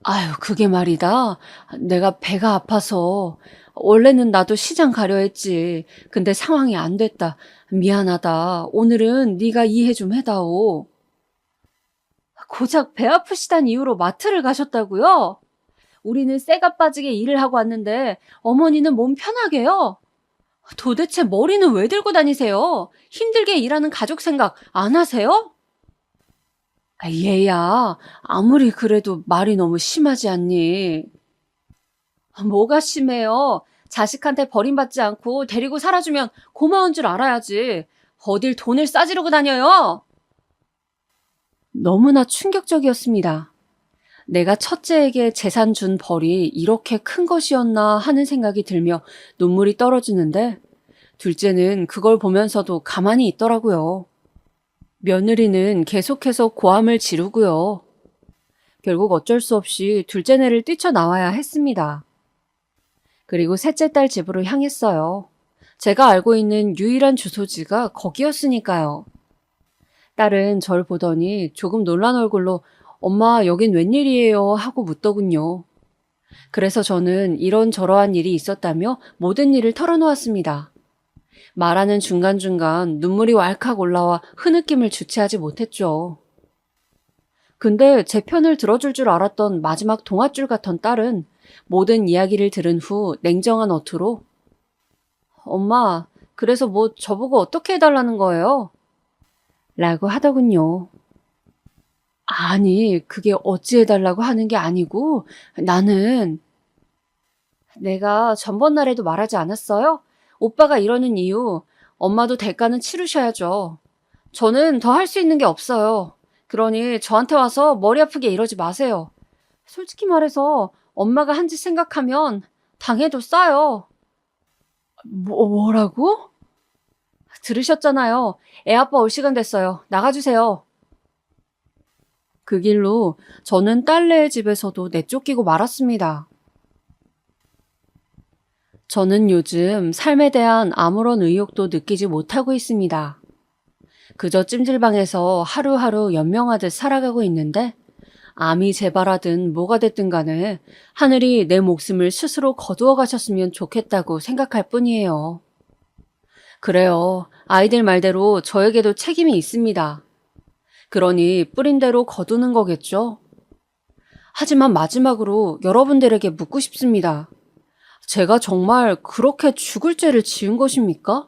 Speaker 2: 아유, 그게 말이다. 내가 배가 아파서 원래는 나도 시장 가려 했지. 근데 상황이 안 됐다. 미안하다. 오늘은 네가 이해 좀 해다오. 고작 배 아프시단 이유로 마트를 가셨다고요? 우리는 쇠가 빠지게 일을 하고 왔는데 어머니는 몸 편하게요? 도대체 머리는 왜 들고 다니세요? 힘들게 일하는 가족 생각 안 하세요? 얘야, 아무리 그래도 말이 너무 심하지 않니? 뭐가 심해요? 자식한테 버림받지 않고 데리고 살아주면 고마운 줄 알아야지. 어딜 돈을 싸지르고 다녀요? 너무나 충격적이었습니다. 내가 첫째에게 재산 준 벌이 이렇게 큰 것이었나 하는 생각이 들며 눈물이 떨어지는데 둘째는 그걸 보면서도 가만히 있더라고요. 며느리는 계속해서 고함을 지르고요. 결국 어쩔 수 없이 둘째네를 뛰쳐나와야 했습니다. 그리고 셋째 딸 집으로 향했어요. 제가 알고 있는 유일한 주소지가 거기였으니까요. 딸은 절 보더니 조금 놀란 얼굴로 엄마 여긴 웬일이에요 하고 묻더군요. 그래서 저는 이런저러한 일이 있었다며 모든 일을 털어놓았습니다. 말하는 중간중간 눈물이 왈칵 올라와 흐느낌을 주체하지 못했죠. 근데 제 편을 들어줄 줄 알았던 마지막 동아줄 같던 딸은 모든 이야기를 들은 후 냉정한 어투로 엄마, 그래서 뭐 저보고 어떻게 해달라는 거예요? 라고 하더군요. 아니, 그게 어찌 해달라고 하는 게 아니고 나는 내가 전번날에도 말하지 않았어요? 오빠가 이러는 이유, 엄마도 대가는 치르셔야죠. 저는 더 할 수 있는 게 없어요. 그러니 저한테 와서 머리 아프게 이러지 마세요. 솔직히 말해서 엄마가 한 짓 생각하면 당해도 싸요. 뭐라고? 들으셨잖아요. 애 아빠 올 시간 됐어요. 나가주세요. 그 길로 저는 딸내의 집에서도 내쫓기고 말았습니다. 저는 요즘 삶에 대한 아무런 의욕도 느끼지 못하고 있습니다. 그저 찜질방에서 하루하루 연명하듯 살아가고 있는데 암이 재발하든 뭐가 됐든 간에 하늘이 내 목숨을 스스로 거두어 가셨으면 좋겠다고 생각할 뿐이에요. 그래요. 아이들 말대로 저에게도 책임이 있습니다. 그러니 뿌린 대로 거두는 거겠죠? 하지만 마지막으로 여러분들에게 묻고 싶습니다. 제가 정말 그렇게 죽을 죄를 지은 것입니까?